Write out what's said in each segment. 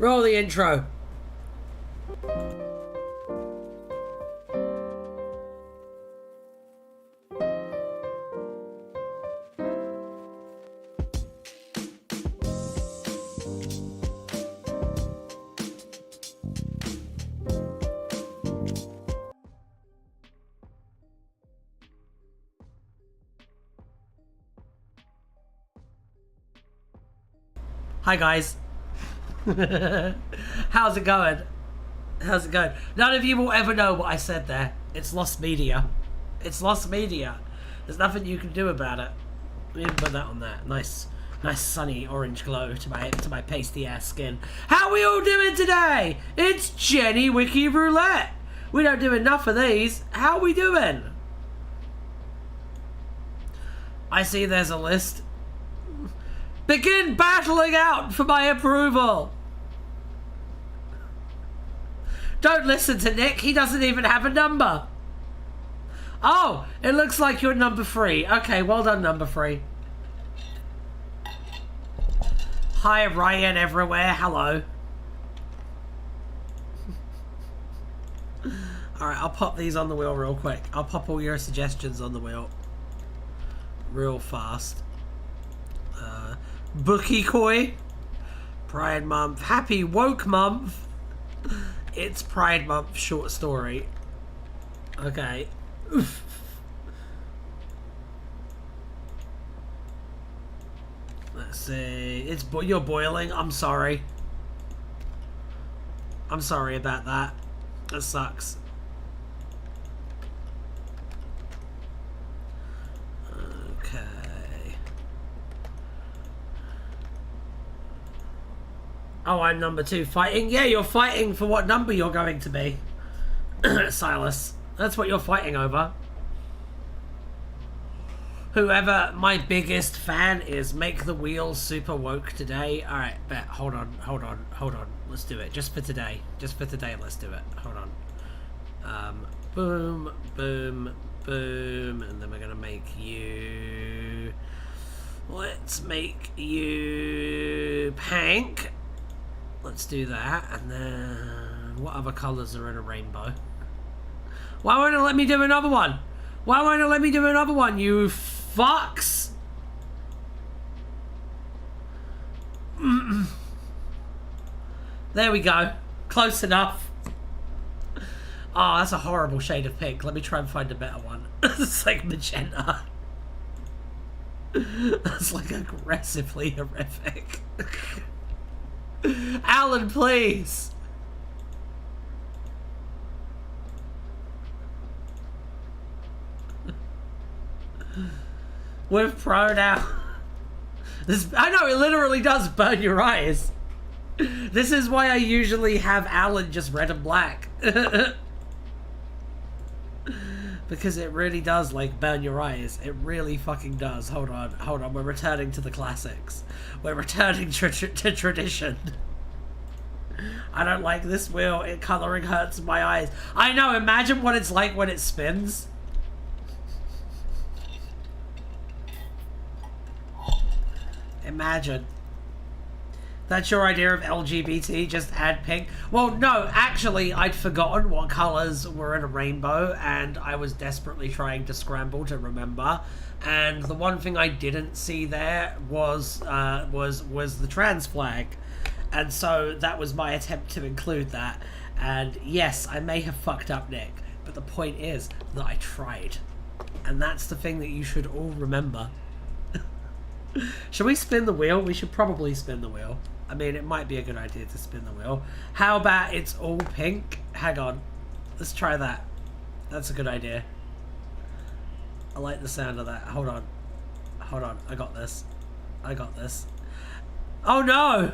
Roll the intro. Hi guys. How's it going? How's it going? None of you will ever know what I said there. It's lost media. It's lost media. There's nothing you can do about it. Let me put that on there. Nice sunny orange glow to my pasty ass skin. How are we all doing today? It's Jenny Wiki Roulette. We don't do enough of these. How are we doing? I see there's a list. Begin battling out for my approval. Don't listen to Nick. He doesn't even have a number. Oh, it looks like you're number 3. Okay, well done, number 3. Hi, Ryan everywhere. Hello. Alright, I'll pop these on the wheel real quick. I'll pop all your suggestions on the wheel real fast. Bookie Koi, Pride Month, Happy Woke Month. It's Pride Month short story. Okay. Oof. Let's see. You're boiling. I'm sorry. I'm sorry about that. That sucks. Okay. Oh, I'm number 2 fighting? Yeah, you're fighting for what number you're going to be. Silas. That's what you're fighting over. Whoever my biggest fan is, make the wheel super woke today. Alright, bet. Hold on. Let's do it. Just for today. Let's do it. Hold on. Boom, boom, boom. And then we're going to make you... Let's make you pink. Let's do that, and then what other colours are in a rainbow? Why won't it let me do another one? Why won't it let me do another one, you fucks? There we go. Close enough. Oh, that's a horrible shade of pink. Let me try and find a better one. It's like magenta. That's like aggressively horrific. Alan, please. We're pro now. I know, it literally does burn your eyes. This is why I usually have Alan just red and black. Because it really does, like, burn your eyes. It really fucking does. Hold on. We're returning to the classics. We're returning to tradition. I don't like this wheel. Colouring hurts my eyes. I know, imagine what it's like when it spins. Imagine. That's your idea of LGBT, just add pink? Well, no, actually, I'd forgotten what colours were in a rainbow, and I was desperately trying to scramble to remember. And the one thing I didn't see there was the trans flag. And so that was my attempt to include that. And yes, I may have fucked up, Nick, but the point is that I tried. And that's the thing that you should all remember. Should we spin the wheel? We should probably spin the wheel. I mean, it might be a good idea to spin the wheel. How about it's all pink? Hang on. Let's try that. That's a good idea. I like the sound of that. Hold on. I got this. Oh, no!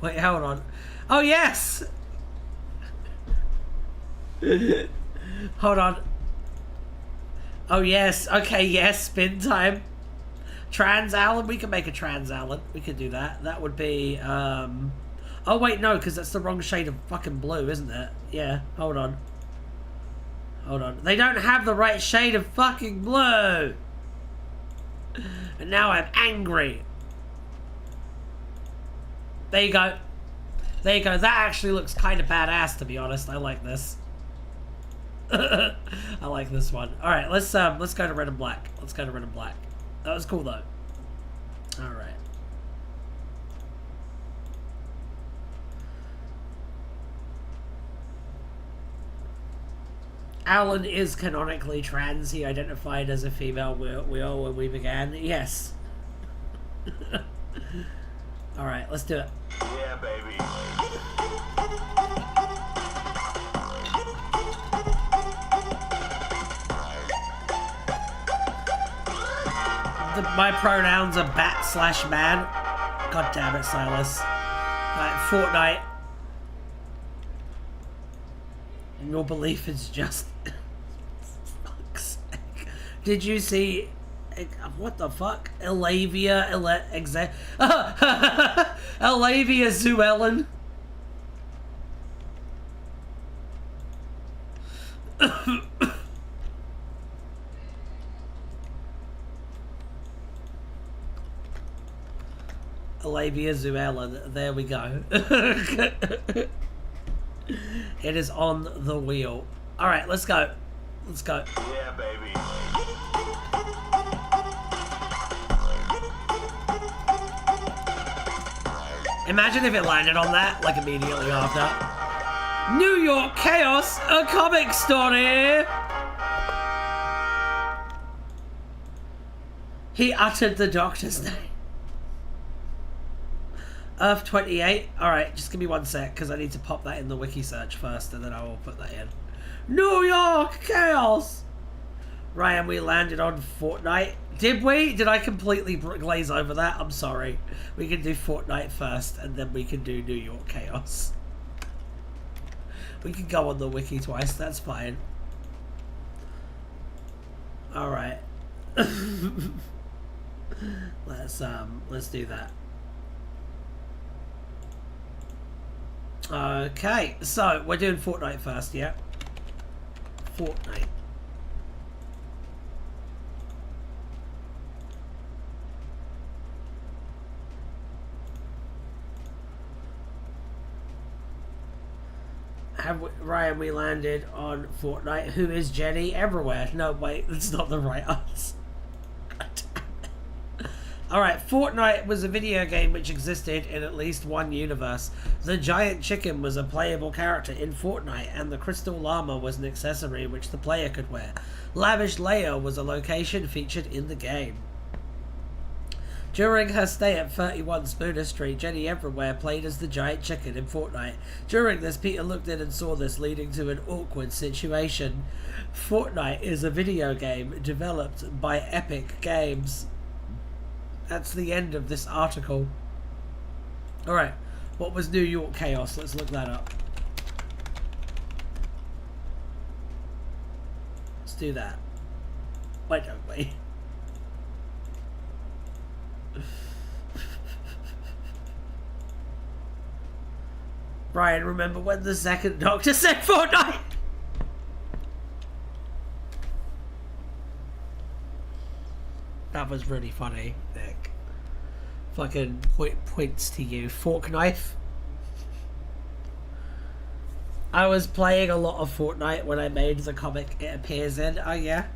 Wait, hold on. Oh, yes! Hold on. Oh, yes. Okay, yes. Spin time. Trans Alan. We can make a trans Alan. We could do that. That would be, Oh, wait, no, because that's the wrong shade of fucking blue, isn't it? Yeah, hold on. They don't have the right shade of fucking blue! And now I'm angry. There you go. There you go. That actually looks kind of badass, to be honest. I like this. I like this one. All right, let's go to red and black. Let's go to red and black. That was cool though. All right. Alan is canonically trans. He identified as a female wheel when we began. Yes. All right, let's do it. Yeah, baby. My pronouns are bat/man. God damn it, Silas. Alright, Fortnite. Your belief is just... Fuck's sake. Did you see... What the fuck? Elavia... Elavia Zuellen. Elavia Zuellen. There we go. It is on the wheel. Alright, let's go. Let's go. Yeah, baby. Imagine if it landed on that, like, immediately after. New York Chaos, a comic story! He uttered the Doctor's name. Earth 28. Alright, just give me one sec, because I need to pop that in the wiki search first, and then I will put that in. New York Chaos! Ryan, we landed on Fortnite. Did we? Did I completely glaze over that? I'm sorry. We can do Fortnite first, and then we can do New York Chaos. We can go on the wiki twice, that's fine. Alright. Let's do that. Okay, so we're doing Fortnite first, yeah? Fortnite. Ryan, we landed on Fortnite. Who is Jenny? Everywhere. No, wait, that's not the right answer. Alright, Fortnite was a video game which existed in at least one universe. The giant chicken was a playable character in Fortnite, and the crystal llama was an accessory which the player could wear. Lavish Layer was a location featured in the game. During her stay at 31 Spooner Street, Jenny Everywhere played as the giant chicken in Fortnite. During this, Peter looked in and saw this, leading to an awkward situation. Fortnite is a video game developed by Epic Games. That's the end of this article. Alright, what was New York Chaos? Let's look that up. Let's do that. Why don't we? Brian, remember when the second Doctor said Fortnite? That was really funny, Nick. Fucking points to you. Fork knife. I was playing a lot of Fortnite when I made the comic it appears in. Oh yeah.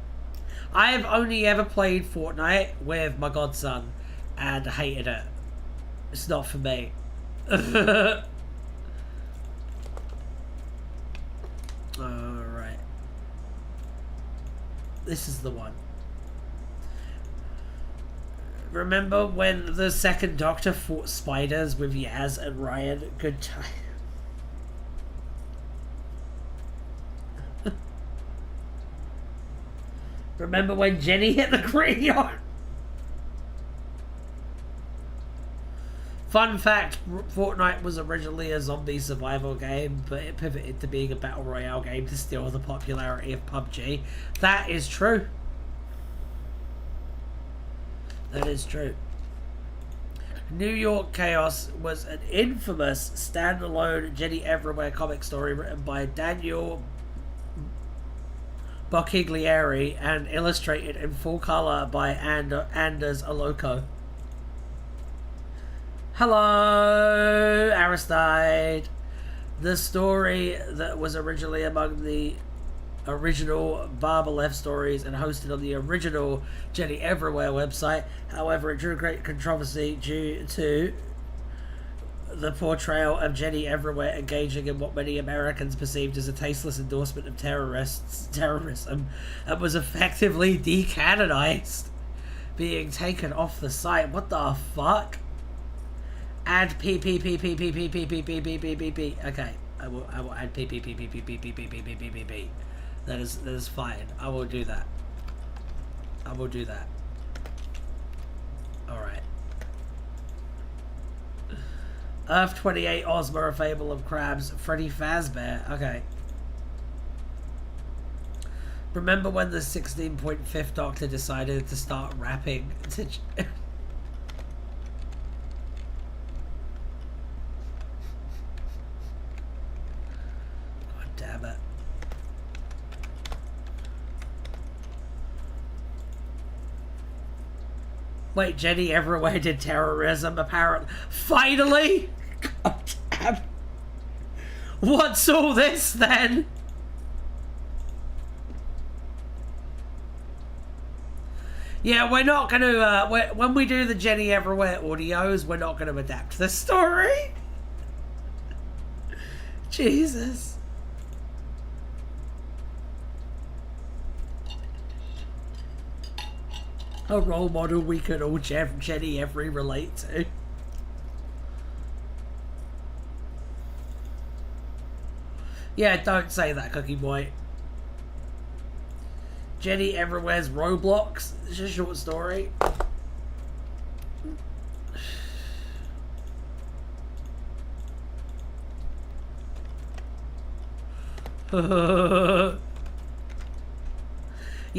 I have only ever played Fortnite with my godson and hated it. It's not for me. Alright. This is the one. Remember when the second Doctor fought spiders with Yaz and Ryan? Good time. Remember when Jenny hit the graveyard? Fun fact, Fortnite was originally a zombie survival game, but it pivoted to being a battle royale game to steal the popularity of PUBG. That is true. That is true. New York Chaos was an infamous standalone Jenny Everywhere comic story written by Daniel Bocchiglieri and illustrated in full color by Anders Aloco. Hello, Aristide. The story that was originally among the original Barbalev stories and hosted on the original Jenny Everywhere website. However, it drew great controversy due to the portrayal of Jenny Everywhere engaging in what many Americans perceived as a tasteless endorsement of terrorism, and was effectively decanonized, being taken off the site. What the fuck? Add p. Okay, I will add p. That is fine. I will do that. I will do that. All right. Earth 28, Ozma, A Fable of Crabs, Freddy Fazbear. Okay. Remember when the 16.5th Doctor decided to start rapping to... God damn it. Wait, Jenny Everywhere did terrorism, apparently. Finally! God damn. What's all this, then? Yeah, we're not going to... when we do the Jenny Everywhere audios, we're not going to adapt the story. Jesus. A role model we could all Jenny Every relate to. Yeah, don't say that, Cookie Boy. Jenny Everywhere's Roblox. It's a short story. You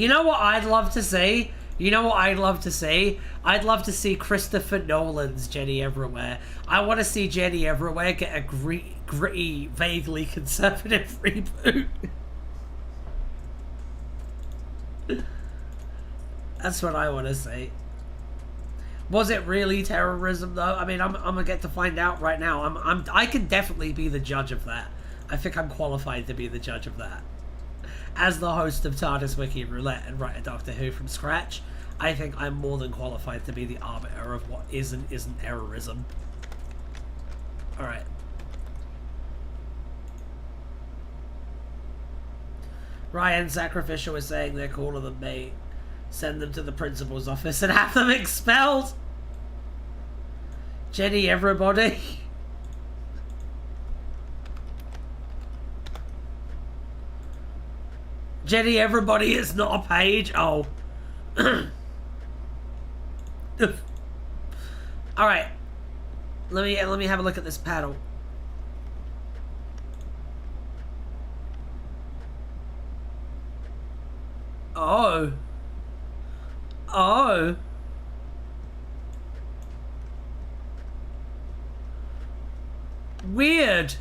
know what I'd love to see? You know what I'd love to see? I'd love to see Christopher Nolan's Jenny Everywhere. I want to see Jenny Everywhere get a gritty, vaguely conservative reboot. That's what I want to see. Was it really terrorism, though? I mean, I'm gonna get to find out right now. I can definitely be the judge of that. I think I'm qualified to be the judge of that. As the host of TARDIS Wiki, Roulette, and write a Doctor Who from scratch, I think I'm more than qualified to be the arbiter of what is and isn't terrorism. Alright. Ryan Sacrificial is saying they're cooler than me. Send them to the principal's office and have them expelled! Jenny Everybody. Jenny Everybody is not a page. Oh. Alright. Let me have a look at this paddle. Oh. Oh. Weird.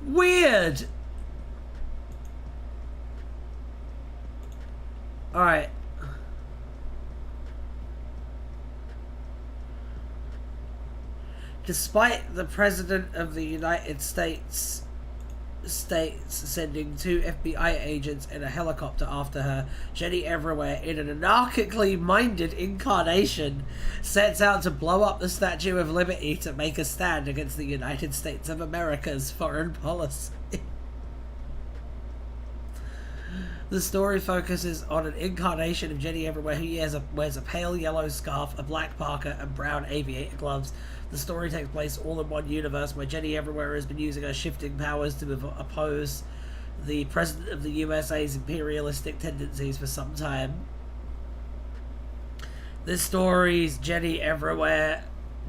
Weird. Alright. Despite the President of the United States sending 2 FBI agents in a helicopter after her, Jenny Everywhere, in an anarchically minded incarnation, sets out to blow up the Statue of Liberty to make a stand against the United States of America's foreign policy. The story focuses on an incarnation of Jenny Everywhere who wears a pale yellow scarf, a black parka, and brown aviator gloves. The story takes place all in one universe where Jenny Everywhere has been using her shifting powers to oppose the President of the USA's imperialistic tendencies for some time. This story's Jenny Everywhere,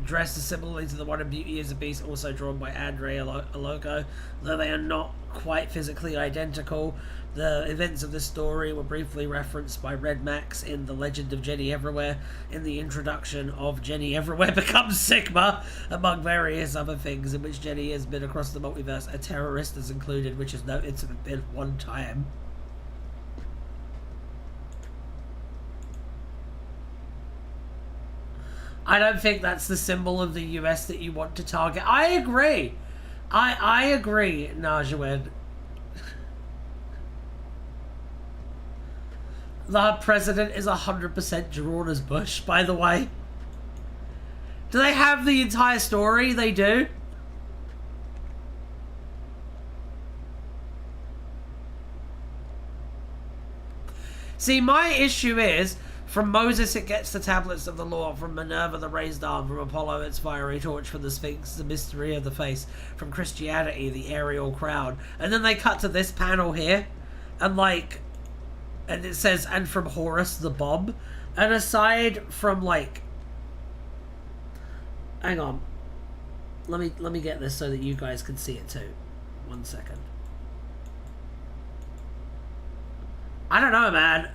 dressed similarly to the one in Beauty is a Beast, also drawn by Andrea Aloco, though they are not quite physically identical. The events of the story were briefly referenced by Red Max in The Legend of Jenny Everywhere, in the introduction of Jenny Everywhere Becomes Sigma, among various other things in which Jenny has been across the multiverse. A terrorist is included, which has no incident been one time. I don't think that's the symbol of the US that you want to target. I agree. I agree, Najawin. The president is 100% drawn as Bush, by the way. Do they have the entire story? They do. See, my issue is, from Moses it gets the tablets of the law, from Minerva the raised arm, from Apollo its fiery torch, from the Sphinx the mystery of the face, from Christianity the aerial crown. And then they cut to this panel here, and like, and it says, and from Horus the bomb. And aside from like, hang on, let me get this so that you guys can see it too. 1 second. I don't know, man.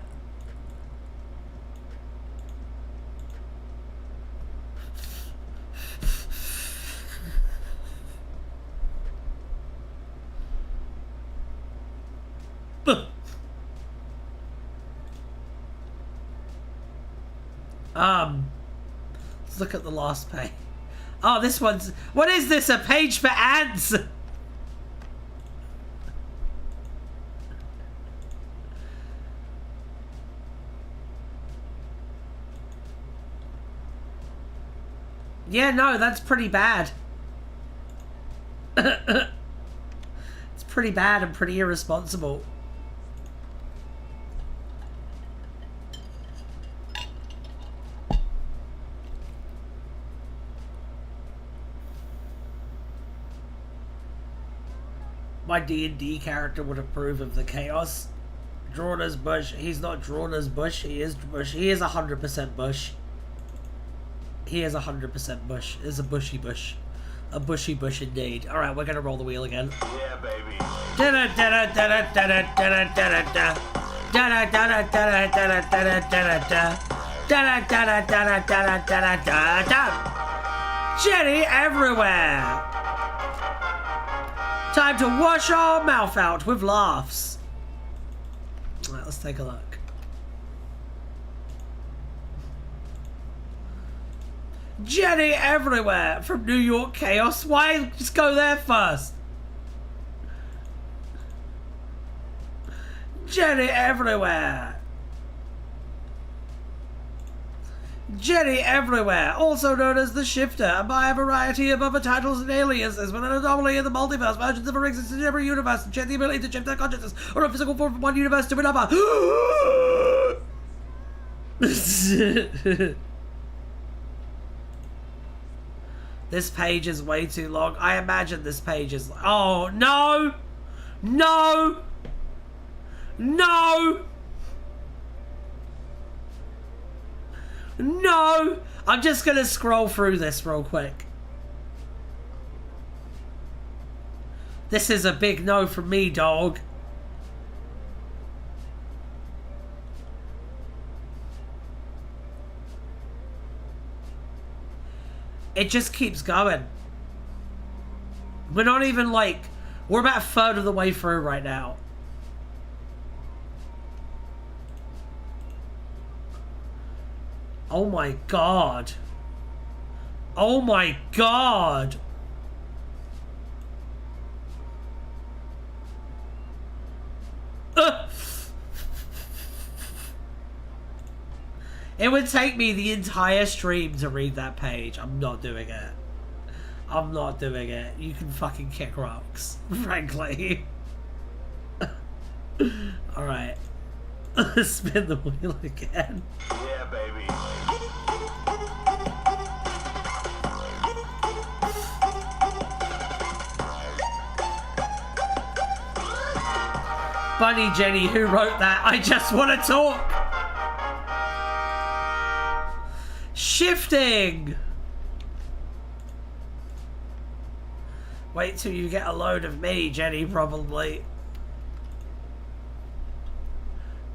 Let's look at the last page. Oh, this one's... What is this? A page for ants? Yeah, no, that's pretty bad. It's pretty bad and pretty irresponsible. My D&D character would approve of the chaos. Drawn as Bush. He's not drawn as Bush. He is Bush. He is 100% Bush. He is 100% Bush. It's a bushy bush. A bushy bush indeed. Alright, we're gonna roll the wheel again. Yeah, baby. Jenny everywhere! Time to wash our mouth out with laughs. Alright, let's take a look. Jenny everywhere from New York Chaos. Why just go there first? Jenny everywhere. Jenny everywhere, also known as the Shifter, and by a variety of other titles and aliases, with an anomaly in the multiverse, versions of her exist in every universe, and share the ability to shift their consciousness or a physical form from one universe to another. This page is way too long. I imagine this page is... Oh, no! No! No! No! I'm just gonna scroll through this real quick. This is a big no from me, dog. It just keeps going. We're not even like... We're about a third of the way through right now. Oh my god. Oh my god. It would take me the entire stream to read that page. I'm not doing it. I'm not doing it. You can fucking kick rocks, frankly. Alright. Spin the wheel again. Yeah, baby. Bunny Jenny, who wrote that? I just want to talk. Shifting. Wait till you get a load of me, Jenny, probably.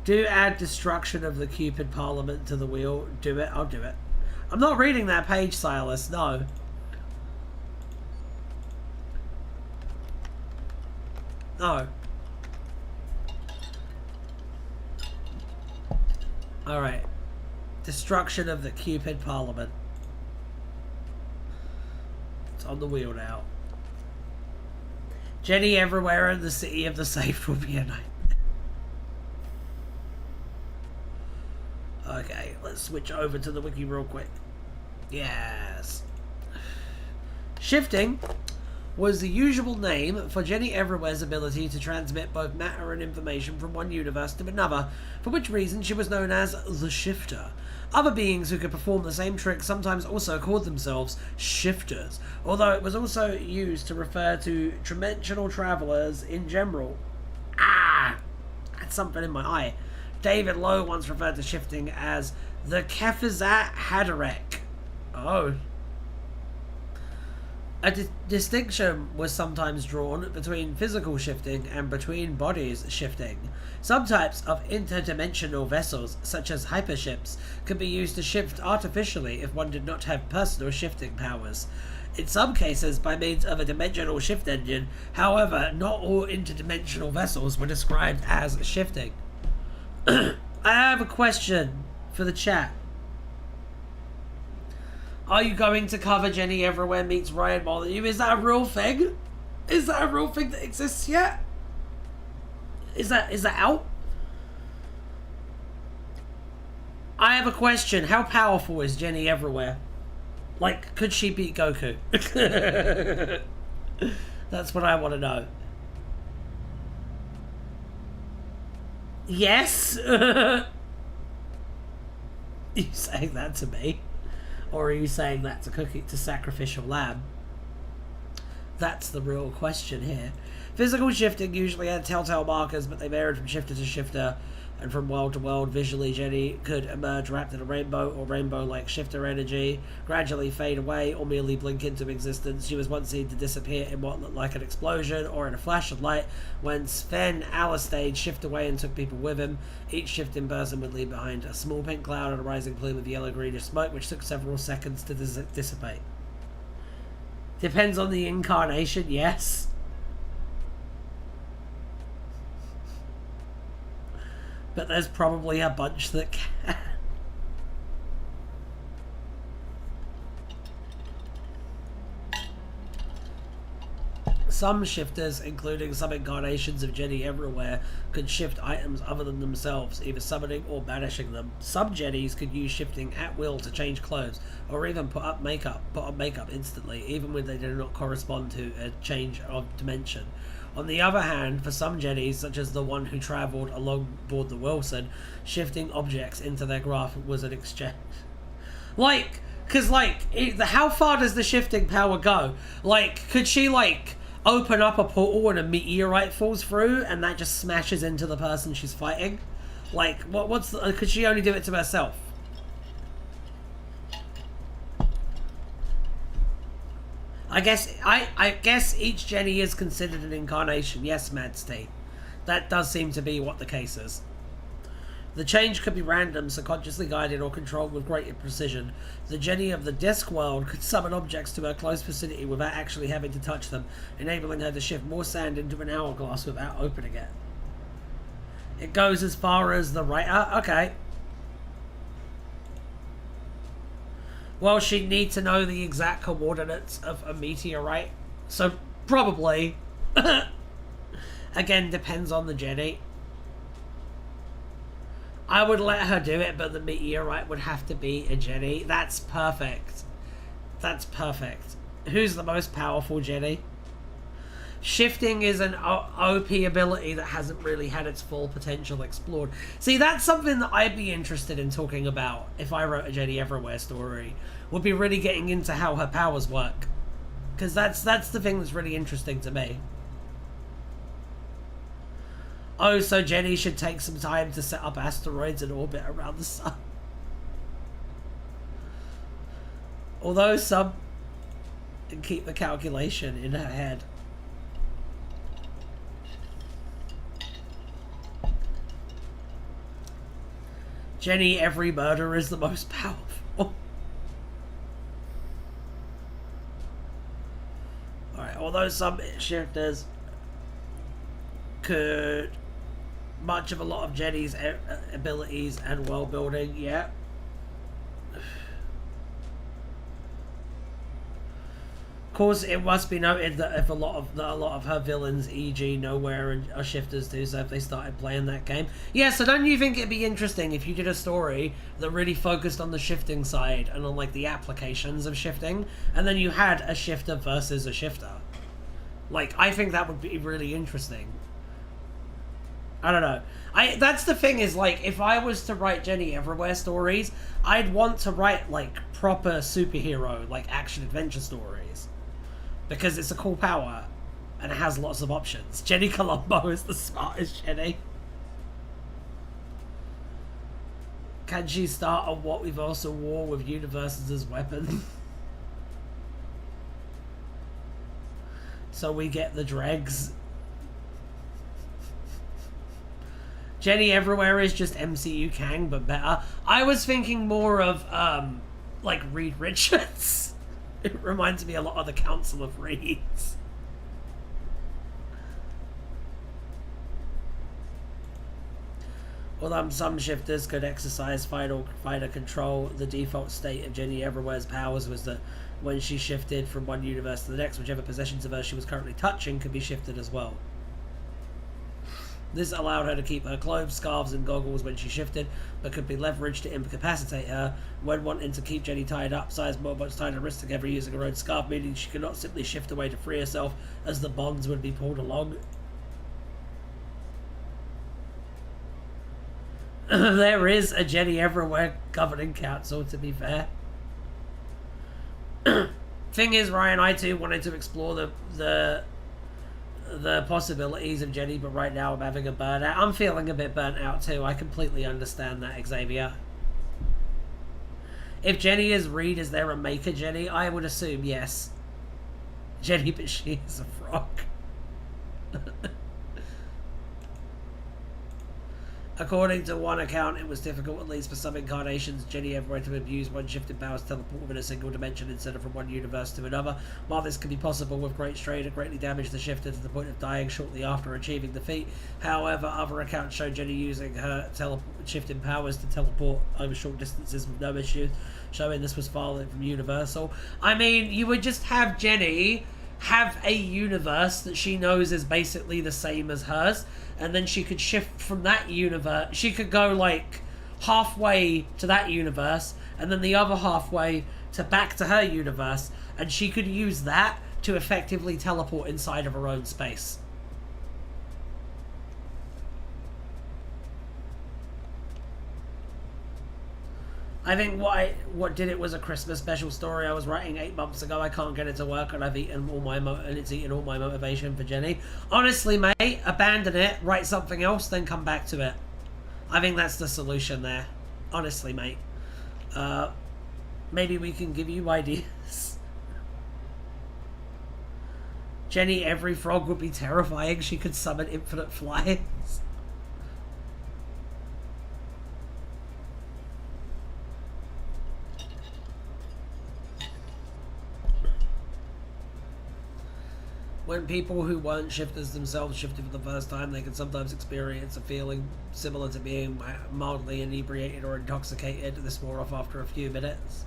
Do add destruction of the Cupid Parliament to the wheel. Do it. I'll do it. I'm not reading that page, Silas. No. No. Alright. Destruction of the Cupid Parliament. It's on the wheel now. Jenny everywhere in the city of the safe will be a nightmare. Okay, let's switch over to the wiki real quick. Yes. Shifting was the usual name for Jenny Everywhere's ability to transmit both matter and information from one universe to another, for which reason she was known as the Shifter. Other beings who could perform the same trick sometimes also called themselves shifters, although it was also used to refer to dimensional travelers in general. Ah! That's something in my eye. David Lowe once referred to shifting as the Kefizat Haderek. Oh. A distinction was sometimes drawn between physical shifting and between bodies shifting. Some types of interdimensional vessels, such as hyperships, could be used to shift artificially if one did not have personal shifting powers. In some cases, by means of a dimensional shift engine. However, not all interdimensional vessels were described as shifting. I have a question for the chat. Are you going to cover Jenny Everywhere meets Ryan Molyneux? Is that a real thing? Is that a real thing that exists yet? Is that out? I have a question. How powerful is Jenny Everywhere? Like, could she beat Goku? That's what I want to know. Yes? Are you saying that to me? Or are you saying that to Sacrificial Lamb? That's the real question here. Physical shifting usually had telltale markers, but they varied from shifter to shifter and from world to world. Visually, Jenny could emerge wrapped in a rainbow or rainbow-like shifter energy, gradually fade away or merely blink into existence. She was once seen to disappear in what looked like an explosion or in a flash of light when Sven Alistade shifted away and took people with him. Each shifting person would leave behind a small pink cloud and a rising plume of yellow-greenish smoke, which took several seconds to dissipate. Depends on the incarnation, yes. But there's probably a bunch that can. Some shifters, including some incarnations of Jenny Everywhere, could shift items other than themselves, either summoning or banishing them. Some Jennies could use shifting at will to change clothes, or even put on makeup instantly, even when they do not correspond to a change of dimension. On the other hand, for some Jennies, such as the one who travelled along board the Wilson, shifting objects into their graph was an exchange. Like, because, like, how far does the shifting power go? Like, could she, like, open up a portal and a meteorite falls through and that just smashes into the person she's fighting? Like, could she only do it to herself? I guess each Jenny is considered an incarnation. Yes, Madsty. That does seem to be what the case is. The change could be random, subconsciously guided or controlled with greater precision. The Jenny of the Disc World could summon objects to her close vicinity without actually having to touch them, enabling her to shift more sand into an hourglass without opening it. It goes as far as the writer? Okay. Well, she'd need to know the exact coordinates of a meteorite. So, probably. Again, depends on the Jenny. I would let her do it, but the meteorite would have to be a Jenny. That's perfect. That's perfect. Who's the most powerful Jenny? Shifting is an OP ability that hasn't really had its full potential explored. See, that's something that I'd be interested in talking about if I wrote a Jenny Everywhere story. Would be really getting into how her powers work. Because that's the thing that's really interesting to me. Oh, so Jenny should take some time to set up asteroids in orbit around the sun. Although some can keep the calculation in her head. Jenny, every murder is the most powerful. Alright, although some shifters could much of a lot of Jenny's abilities and world building, yeah. course, it must be noted that if a lot of her villains, e.g., Nowhere, are shifters too. So if they started playing that game, yeah. So don't you think it'd be interesting if you did a story that really focused on the shifting side and on like the applications of shifting, and then you had a shifter versus a shifter? Like, I think that would be really interesting. I don't know. That's the thing is, like, if I was to write Jenny Everywhere stories, I'd want to write like proper superhero, like action adventure stories. Because it's a cool power, and it has lots of options. Jenny Colombo is the smartest Jenny. Can she start a What We've Also War with universes as weapons? So we get the dregs. Jenny Everywhere is just MCU Kang, but better. I was thinking more of, like, Reed Richards. It reminds me a lot of the Council of Reeds. Although some shifters could exercise fighter control, the default state of Jenny Everywhere's powers was that when she shifted from one universe to the next, whichever possessions of her she was currently touching could be shifted as well. This allowed her to keep her clothes, scarves, and goggles when she shifted, but could be leveraged to incapacitate her. When wanting to keep Jenny tied up, Size Mobots tied her wrists together using her own scarf, meaning she could not simply shift away to free herself, as the bonds would be pulled along. There is a Jenny Everywhere governing council, to be fair. Thing is, Ryan, I too wanted to explore the possibilities of Jenny, but right now I'm having a burnout. I'm feeling a bit burnt out too. I completely understand that, Xavier. If Jenny is Reed, is there a Maker Jenny? I would assume yes. Jenny, but she is a frog. According to one account, it was difficult, at least for some incarnations, Jenny Everywhere to abuse one shifted powers to teleport within a single dimension instead of from one universe to another. While this can be possible with great strain, it greatly damaged the shifter to the point of dying shortly after achieving the feat. However, other accounts show Jenny using her shifting powers to teleport over short distances with no issues, showing this was far from universal. I mean, you would just have Jenny have a universe that she knows is basically the same as hers, and then she could shift from that universe. She could go like halfway to that universe and then the other halfway to back to her universe, and she could use that to effectively teleport inside of her own space. I think what did it was a Christmas special story I was writing 8 months ago. I can't get it to work, and it's eaten all my motivation for Jenny. Honestly, mate, abandon it, write something else, then come back to it. I think that's the solution there. Honestly, mate. Maybe we can give you ideas. Jenny, every frog would be terrifying. She could summon infinite flies. When people who weren't shifters themselves shifted for the first time, they can sometimes experience a feeling similar to being mildly inebriated or intoxicated. This wore off after a few minutes.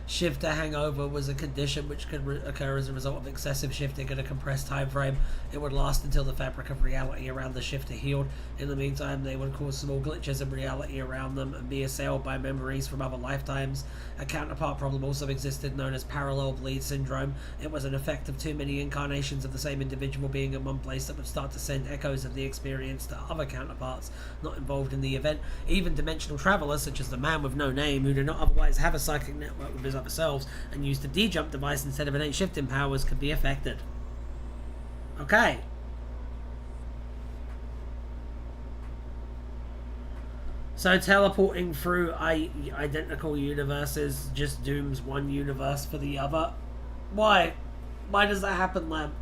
Shifter hangover was a condition which could occur as a result of excessive shifting in a compressed time frame. It would last until the fabric of reality around the shifter healed. In the meantime, they would cause small glitches in reality around them and be assailed by memories from other lifetimes. A counterpart problem also existed known as parallel bleed syndrome. It was an effect of too many incarnations of the same individual being in one place that would start to send echoes of the experience to other counterparts not involved in the event. Even dimensional travelers, such as the man with no name, who do not otherwise have a psychic network with his other selves and use the D-jump device instead of innate shifting powers, could be affected. Okay. So teleporting through identical universes just dooms one universe for the other. Why? Why does that happen, Lamb?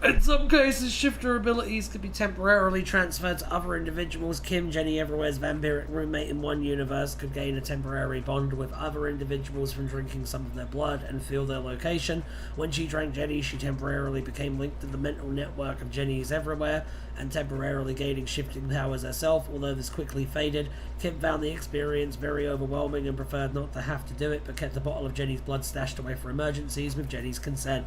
In some cases, shifter abilities could be temporarily transferred to other individuals. Kim, Jenny Everywhere's vampiric roommate in one universe, could gain a temporary bond with other individuals from drinking some of their blood and feel their location. When she drank Jenny, she temporarily became linked to the mental network of Jenny's Everywhere and temporarily gaining shifting powers herself. Although this quickly faded, Kim found the experience very overwhelming and preferred not to have to do it, but kept a bottle of Jenny's blood stashed away for emergencies with Jenny's consent.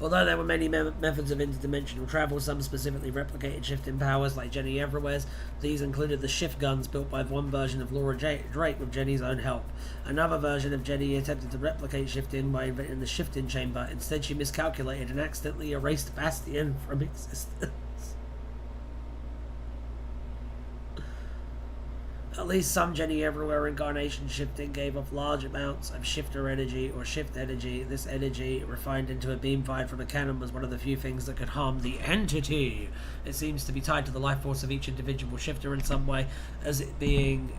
Although there were many methods of interdimensional travel, some specifically replicated shifting powers like Jenny Everywhere's. These included the shift guns built by one version of Laura Drake with Jenny's own help. Another version of Jenny attempted to replicate shifting by inventing the shifting chamber. Instead, she miscalculated and accidentally erased Bastion from existence. At least some Jenny Everywhere incarnation shifting gave off large amounts of shifter energy or shift energy. This energy, refined into a beam fired from a cannon, was one of the few things that could harm the entity. It seems to be tied to the life force of each individual shifter in some way, as it being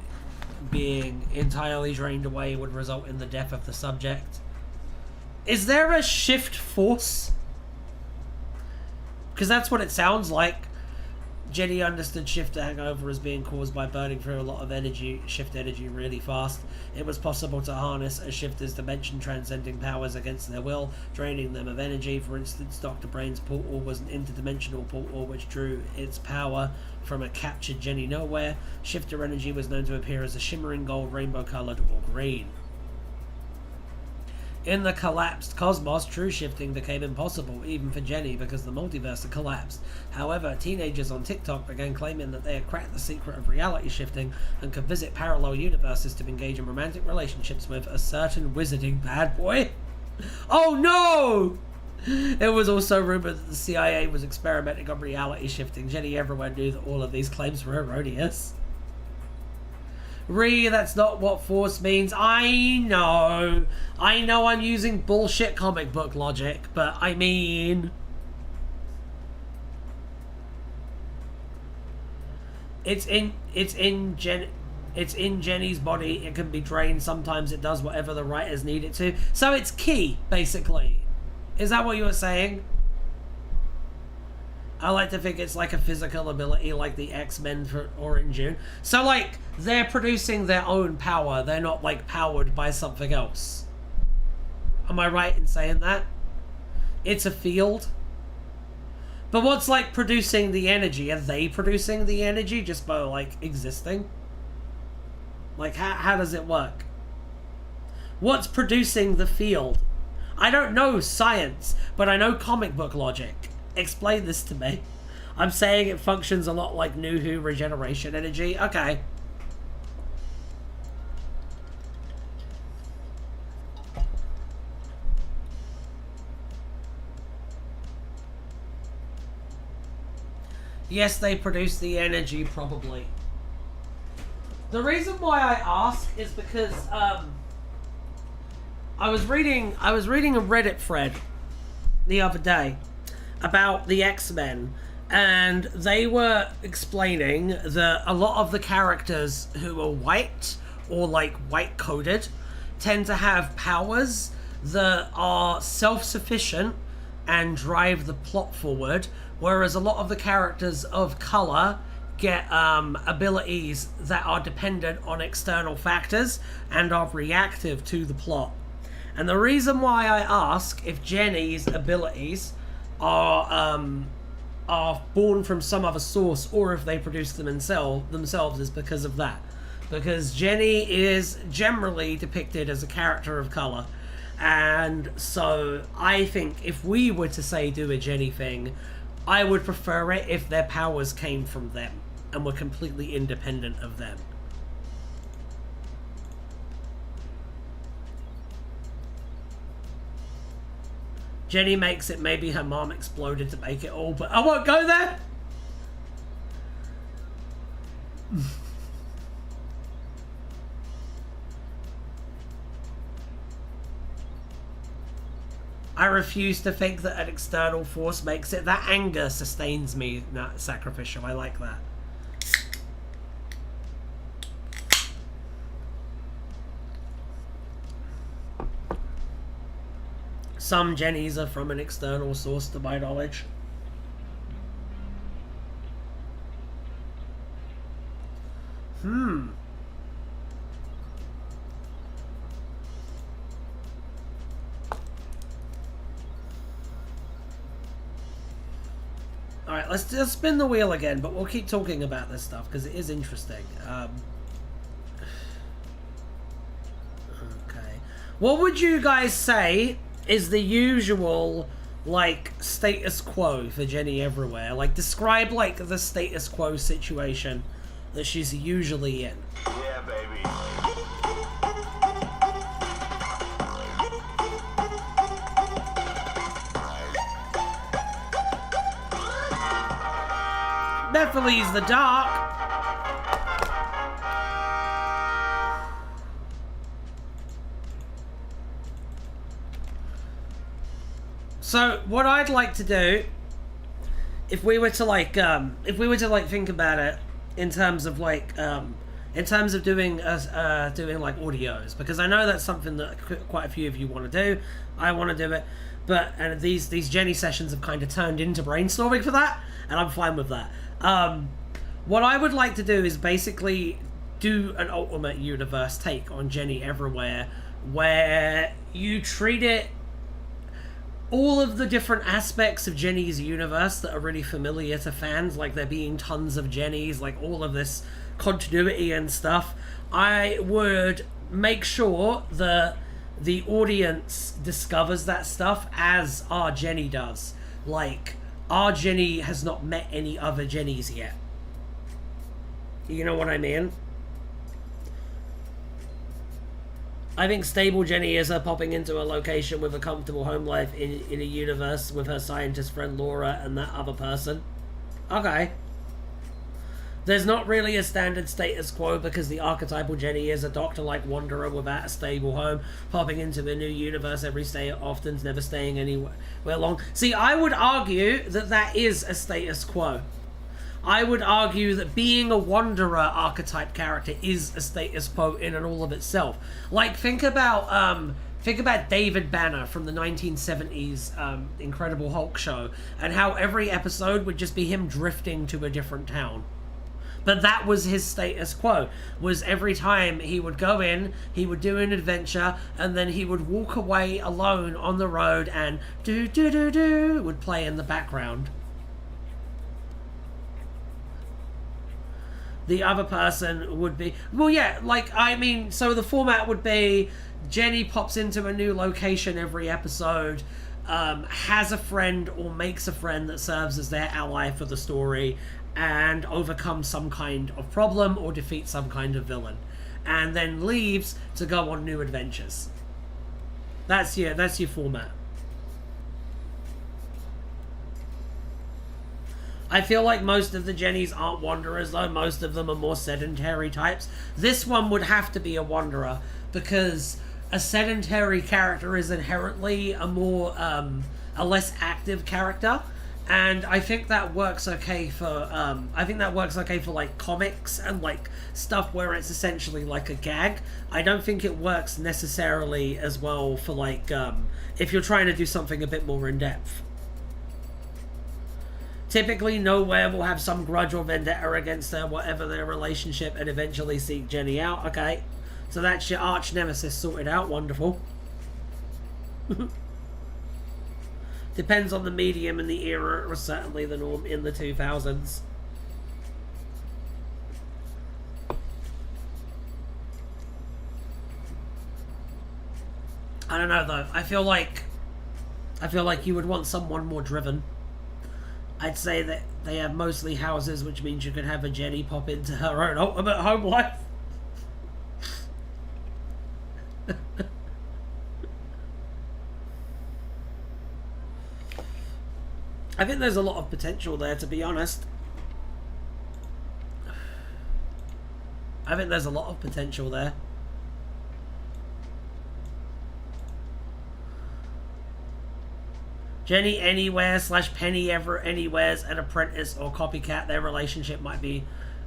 entirely drained away would result in the death of the subject. Is there a shift force? Because that's what it sounds like. Jenny understood shift hangover as being caused by burning through a lot of energy, shift energy really fast. It was possible to harness a shifter's dimension-transcending powers against their will, draining them of energy. For instance, Dr. Brain's portal was an interdimensional portal which drew its power from a captured Jenny Nowhere. Shifter energy was known to appear as a shimmering gold, rainbow-coloured, or green. In the collapsed cosmos, true shifting became impossible, even for Jenny, because the multiverse had collapsed. However, teenagers on TikTok began claiming that they had cracked the secret of reality shifting and could visit parallel universes to engage in romantic relationships with a certain wizarding bad boy. Oh no! It was also rumored that the CIA was experimenting on reality shifting. Jenny Everywhere knew that all of these claims were erroneous. That's not what force means. I know I'm using bullshit comic book logic, but I mean... It's in Jenny's body. It can be drained. Sometimes it does whatever the writers need it to. So it's key, basically. Is that what you were saying? I like to think it's like a physical ability like the X-Men or in June. So, like, they're producing their own power. They're not, like, powered by something else. Am I right in saying that? It's a field. But what's, like, producing the energy? Are they producing the energy just by, like, existing? Like, how does it work? What's producing the field? I don't know science, but I know comic book logic. Explain this to me. I'm saying it functions a lot like New Who regeneration energy. Okay. Yes, they produce the energy, probably. The reason why I ask is because I was reading a Reddit thread the other day about the X-Men, and they were explaining that a lot of the characters who are white or like white coded tend to have powers that are self-sufficient and drive the plot forward, whereas a lot of the characters of color get abilities that are dependent on external factors and are reactive to the plot. And the reason why I ask if Jenny's abilities are born from some other source or if they produce them themselves is because of that. Because Jenny is generally depicted as a character of color. And so I think if we were to say do a Jenny thing, I would prefer it if their powers came from them and were completely independent of them. Jenny makes it maybe her mom exploded to make it all, but I won't go there! I refuse to think that an external force makes it. That anger sustains me, not sacrificial. I like that. Some Jennies are from an external source, to my knowledge. Alright, let's just spin the wheel again, but we'll keep talking about this stuff because it is interesting. Okay. What would you guys say is the usual, like, status quo for Jenny Everywhere? Like, describe, like, the status quo situation that she's usually in. Yeah, baby. Definitely the dark. So what I'd like to do, if we were to like think about it in terms of like doing like audios, because I know that's something that quite a few of you want to do. I want to do it, and these Jenny sessions have kind of turned into brainstorming for that, and I'm fine with that. What I would like to do is basically do an alternate universe take on Jenny Everywhere, where you treat it, all of the different aspects of Jenny's universe that are really familiar to fans, like there being tons of Jennys, like all of this continuity and stuff. I would make sure that the audience discovers that stuff as our Jenny does. Like, our Jenny has not met any other Jennys yet. You know what I mean? I think stable Jenny is her popping into a location with a comfortable home life in a universe with her scientist friend Laura and that other person. Okay. There's not really a standard status quo because the archetypal Jenny is a doctor-like wanderer without a stable home, popping into a new universe every so often, never staying anywhere long. See, I would argue that that is a status quo. I would argue that being a wanderer archetype character is a status quo in and all of itself. Like, think about David Banner from the 1970s Incredible Hulk show, and how every episode would just be him drifting to a different town. But that was his status quo, was every time he would go in, he would do an adventure, and then he would walk away alone on the road, and do would play in the background. The other person would be, well, yeah, like, I mean, so the format would be Jenny pops into a new location every episode, has a friend or makes a friend that serves as their ally for the story, and overcomes some kind of problem or defeats some kind of villain, and then leaves to go on new adventures. That's your format. I feel like most of the Jennys aren't wanderers, though. Most of them are more sedentary types. This one would have to be a wanderer, because a sedentary character is inherently a less active character. And I think that works okay for like comics and like stuff where it's essentially like a gag. I don't think it works necessarily as well for like if you're trying to do something a bit more in depth. Typically, Nowhere will have some grudge or vendetta against her, whatever their relationship, and eventually seek Jenny out. Okay, so that's your arch nemesis sorted out. Wonderful. Depends on the medium and the era. It was certainly the norm in the 2000s. I don't know though. I feel like you would want someone more driven. I'd say that they have mostly houses, which means you could have a Jenny pop into her own ultimate home life. I think there's a lot of potential there, to be honest. I think there's a lot of potential there. Jenny Anywhere / Penny Ever Anywhere's an apprentice or copycat. Their relationship might be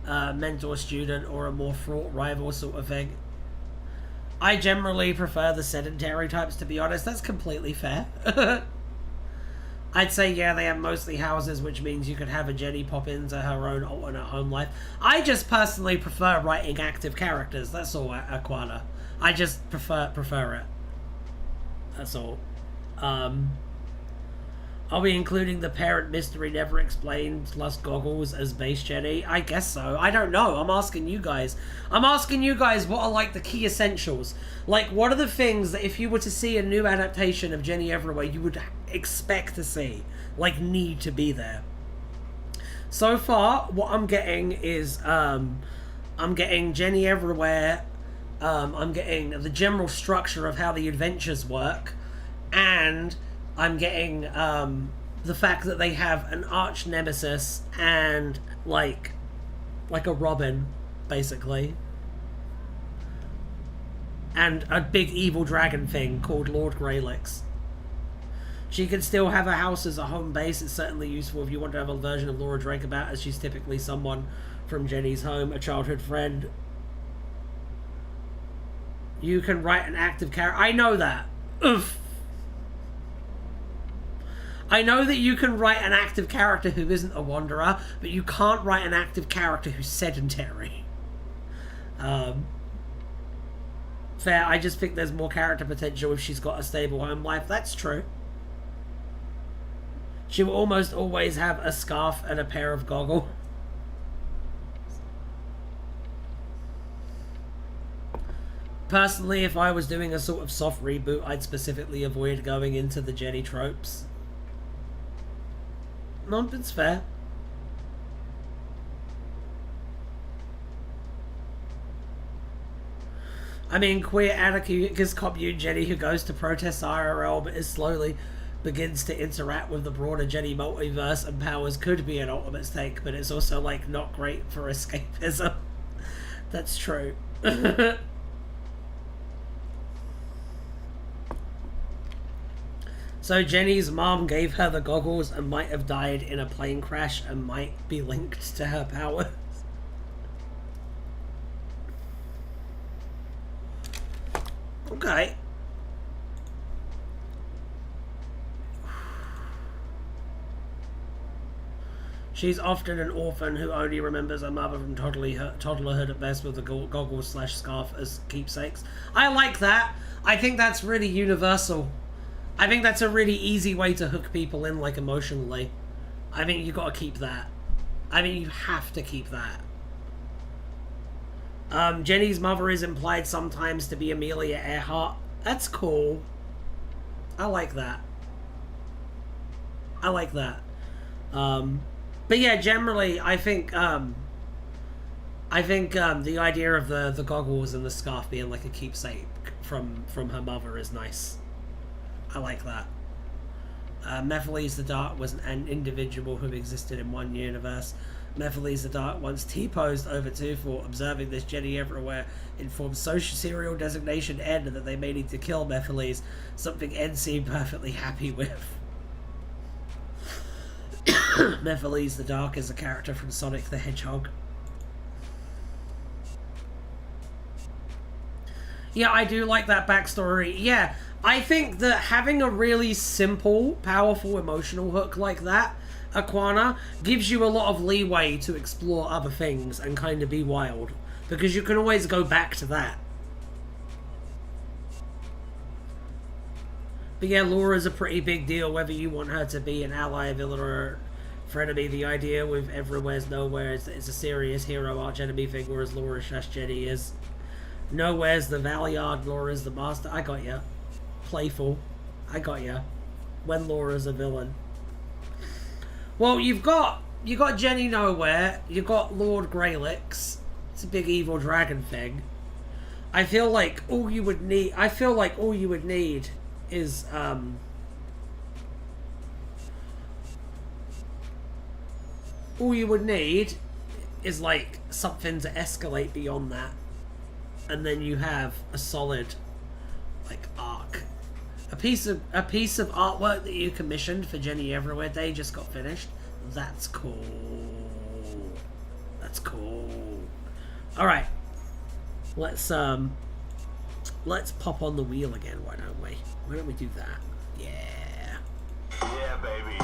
mentor-student or a more fraught rival sort of thing. I generally prefer the sedentary types, to be honest. That's completely fair. I'd say, yeah, they have mostly houses, which means you could have a Jenny pop into her own alternate home life. I just personally prefer writing active characters. That's all, Aquana. I just prefer it. That's all. Are we including the parent mystery never explained plus goggles as base Jenny? I guess so. I don't know. I'm asking you guys. I'm asking you guys what are like the key essentials. Like, what are the things that if you were to see a new adaptation of Jenny Everywhere, you would expect to see? Like, need to be there. So far, what I'm getting is, I'm getting Jenny Everywhere. I'm getting the general structure of how the adventures work. And I'm getting the fact that they have an arch nemesis and like a Robin, basically, and a big evil dragon thing called Lord Greylix. She can still have a house as a home base. It's certainly useful if you want to have a version of Laura Drake about, as she's typically someone from Jenny's home, a childhood friend. You can write an active character. I know that. Oof. I know that you can write an active character who isn't a wanderer, but you can't write an active character who's sedentary. Fair, I just think there's more character potential if she's got a stable home life. That's true. She will almost always have a scarf and a pair of goggles. Personally, if I was doing a sort of soft reboot, I'd specifically avoid going into the Jenny tropes. No, it's fair. I mean, queer anarchist commune Jenny who goes to protest IRL but is slowly begins to interact with the broader Jenny multiverse and powers could be an ultimate stake, but it's also, like, not great for escapism. That's true. So Jenny's mom gave her the goggles and might have died in a plane crash and might be linked to her powers. Okay. She's often an orphan who only remembers her mother from toddlerhood at best with the goggles/scarf as keepsakes. I like that. I think that's really universal. I think that's a really easy way to hook people in, like, emotionally. I think you gotta keep that. I think you have to keep that. Jenny's mother is implied sometimes to be Amelia Earhart. That's cool. I like that. I like that. But yeah, generally, I think the idea of the goggles and the scarf being like a keepsake from her mother is nice. I like that. Mephiles the Dark was an individual who existed in one universe. Mephiles the Dark once T-posed over to for observing this Jenny Everywhere informed social serial designation N that they may need to kill Mephiles, something N seemed perfectly happy with. Mephiles the Dark is a character from Sonic the Hedgehog. Yeah, I do like that backstory. Yeah, I think that having a really simple, powerful emotional hook like that, Aquana, gives you a lot of leeway to explore other things and kind of be wild. Because you can always go back to that. But yeah, Laura's a pretty big deal, whether you want her to be an ally, villain, or frenemy. The idea with Everywhere's Nowhere is that it's a serious hero arch-enemy thing, whereas Laura/Jenny is Nowhere's the Valiard, Laura's the master. I got ya. Playful. I got ya. When Laura's a villain. Well, you got Jenny Nowhere. You got Lord Greylix. It's a big evil dragon thing. I feel like all you would need is like something to escalate beyond that. And then you have a solid, like, arc. A piece of artwork that you commissioned for Jenny Everywhere Day just got finished. That's cool. That's cool. All right. Let's Let's pop on the wheel again, why don't we? Why don't we do that? Yeah. Yeah, baby.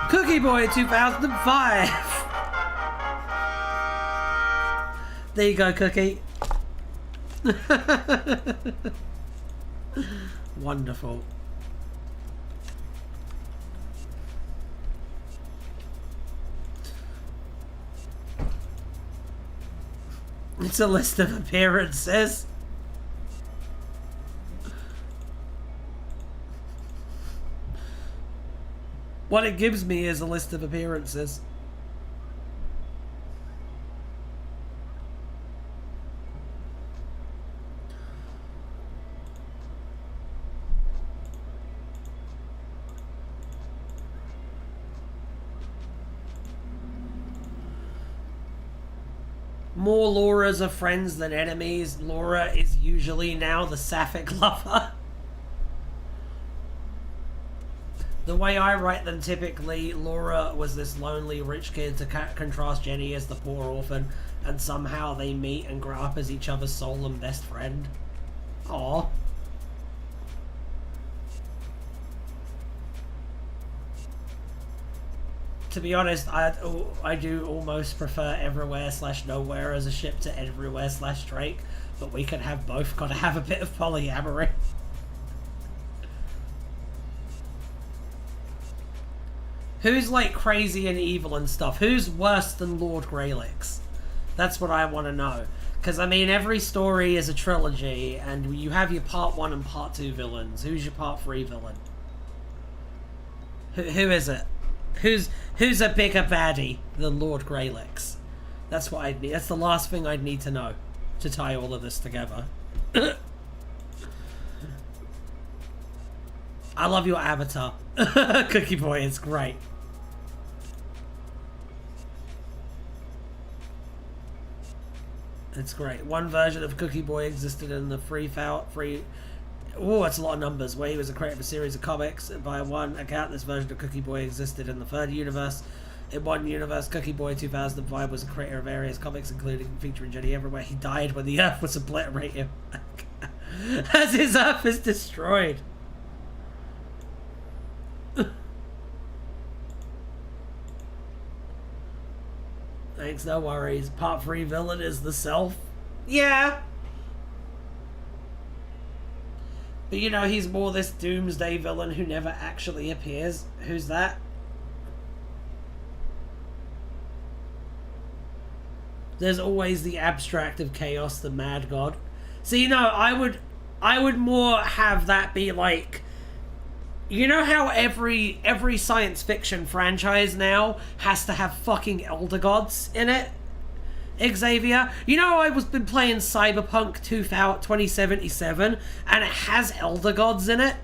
Cookie Boy 2005. There you go, Cookie. Wonderful. It's a list of appearances. What it gives me is a list of appearances. More Lauras are friends than enemies. Laura is usually now the sapphic lover. The way I write them typically, Laura was this lonely rich kid to contrast Jenny as the poor orphan, and somehow they meet and grow up as each other's soul and best friend. Aww. To be honest, I do almost prefer Everywhere/Nowhere as a ship to Everywhere/Drake, but we can have both. Gotta have a bit of polyamory. Who's like crazy and evil and stuff? Who's worse than Lord Greylix? That's what I want to know. Because, I mean, every story is a trilogy, and you have your part 1 and part 2 villains. Who's your part 3 villain? Who is it? Who's a bigger baddie than Lord Greylix? That's what I'd need. That's the last thing I'd need to know to tie all of this together. I love your avatar. Cookie Boy, it's great. It's great. One version of Cookie Boy existed in the oh, that's a lot of numbers. Where he was a creator of a series of comics. By one account, this version of Cookie Boy existed in the third universe. In one universe, Cookie Boy 2005 was a creator of various comics, including featuring Jenny everywhere. He died when the Earth was obliterated. As his Earth is destroyed. Thanks, no worries. Part 3 villain is the Self. Yeah. But you know, he's more this doomsday villain who never actually appears. Who's that? There's always the abstract of chaos, the mad god. So, you know, I would more have that be like, you know how every science fiction franchise now has to have fucking elder gods in it? Xavier, you know, I was been playing Cyberpunk 2077 and it has elder gods in it.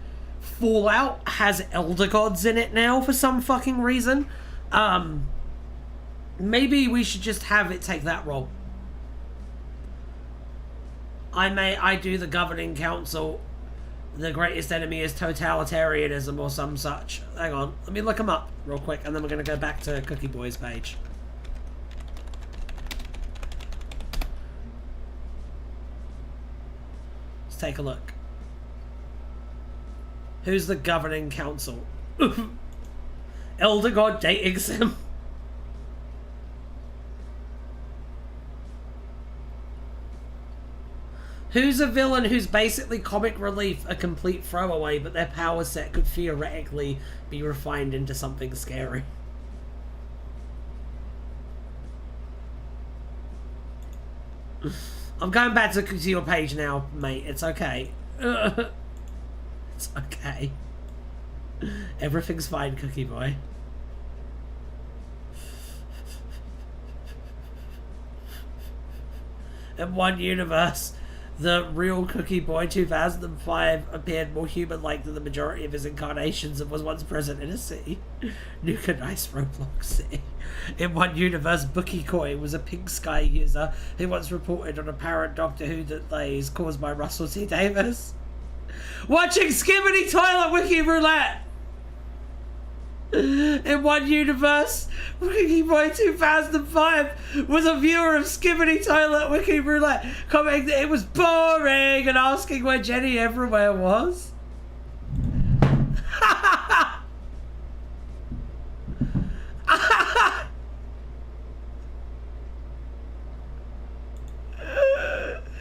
Fallout has elder gods in it now for some fucking reason. Maybe we should just have it take that role. I do the governing council. The greatest enemy is totalitarianism or some such. Hang on, let me look them up real quick and then we're going to go back to Cookie Boy's page. Let's take a look. Who's the governing council? Elder God dating sim. Who's a villain who's basically comic relief, a complete throwaway, but their power set could theoretically be refined into something scary? I'm going back to your page now, mate. It's okay. It's okay. Everything's fine, Cookie Boy. In one universe, the real Cookie Boy 2005 appeared more human-like than the majority of his incarnations and was once present in a city. Nuke a nice Roblox city. In one universe, Bookie Coy was a pink sky user who once reported on apparent Doctor Who delays caused by Russell T Davies. Watching Skibbity Toilet Wiki Roulette! In one universe, Wiki Boy 2005 was a viewer of Skibbity Toilet Wiki Roulette, commenting that it was boring and asking where Jenny Everywhere was.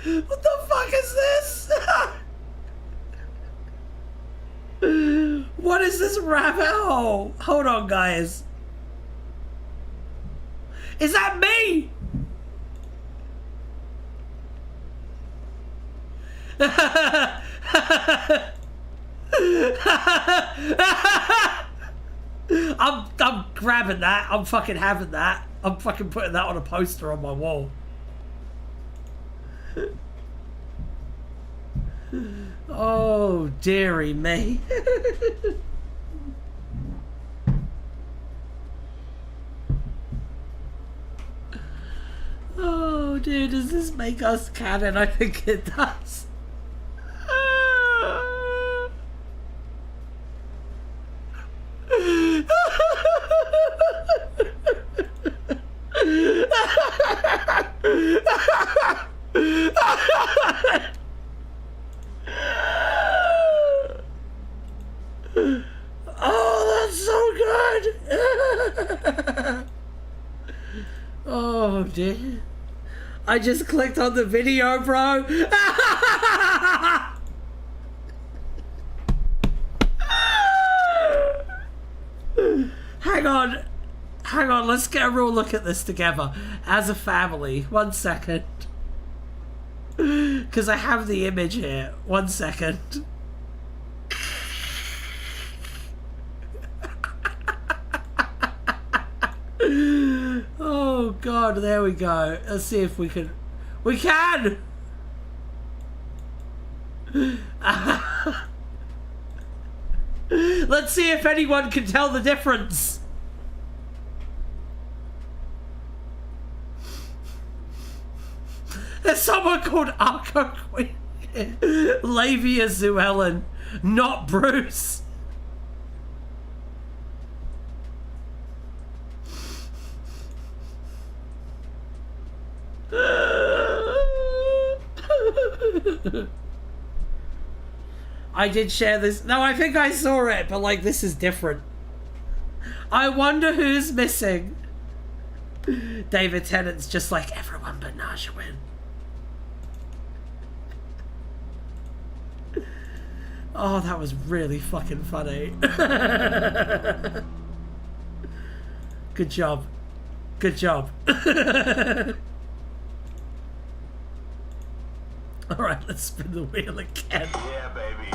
What the fuck is this? What is this rabbit hole? Hold on, guys. Is that me? I'm grabbing that. I'm fucking having that. I'm fucking putting that on a poster on my wall. Oh, dearie me. Oh, dude, does this make us canon? I think it does. Oh, that's so good. Oh, dear. I just clicked on the video, bro. Hang on. Hang on, let's get a real look at this together. As a family. 1 second. Because I have the image here. 1 second. Oh god, there we go. Let's see if we can. We can! Let's see if anyone can tell the difference. There's someone called Arco Queen. Lavia Zuellen, not Bruce. I did share this. No, I think I saw it, but like this is different. I wonder who's missing. David Tennant's just like everyone but Najawin. Oh, that was really fucking funny. Good job. Good job. Alright, let's spin the wheel again. Yeah, baby.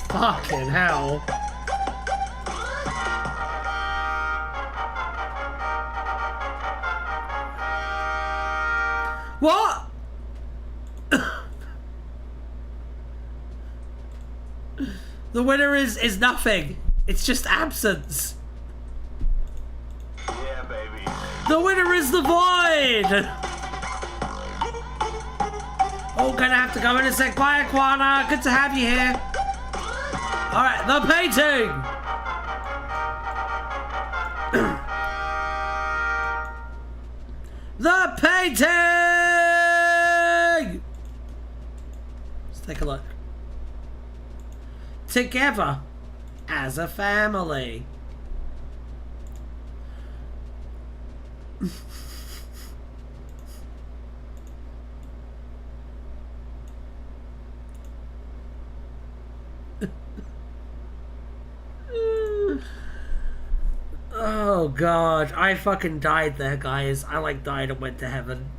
Fucking hell. What? The winner is nothing. It's just absence. Yeah, baby. The winner is the void. Oh, gonna have to go in a sec. Bye, Aquana. Good to have you here. All right, the painting. The painting. Let's take a look. Together as a family. Oh god, I fucking died there, guys. I like died and went to heaven.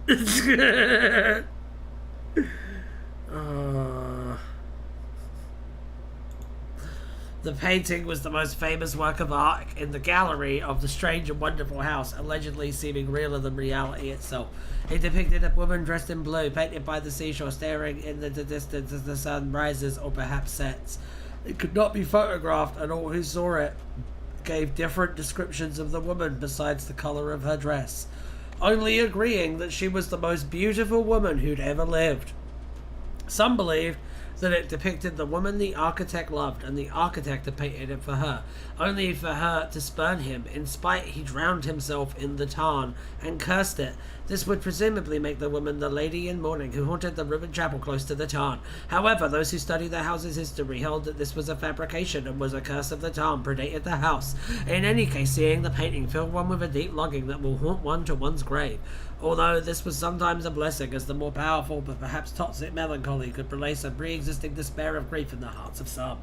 The painting was the most famous work of art in the gallery of the strange and wonderful house, allegedly seeming realer than reality itself. It depicted a woman dressed in blue, painted by the seashore, staring in the distance as the sun rises or perhaps sets. It could not be photographed, and all who saw it gave different descriptions of the woman besides the colour of her dress, only agreeing that she was the most beautiful woman who'd ever lived. Some believed that it depicted the woman the architect loved, and the architect had painted it for her, only for her to spurn him. In spite, he drowned himself in the tarn and cursed it. This would presumably make the woman the lady in mourning who haunted the ruined chapel close to the tarn. However, those who study the house's history held that this was a fabrication and was a curse of the tarn, predated the house. In any case, seeing the painting filled one with a deep longing that will haunt one to one's grave. Although this was sometimes a blessing, as the more powerful but perhaps toxic melancholy could place a pre-existing despair of grief in the hearts of some.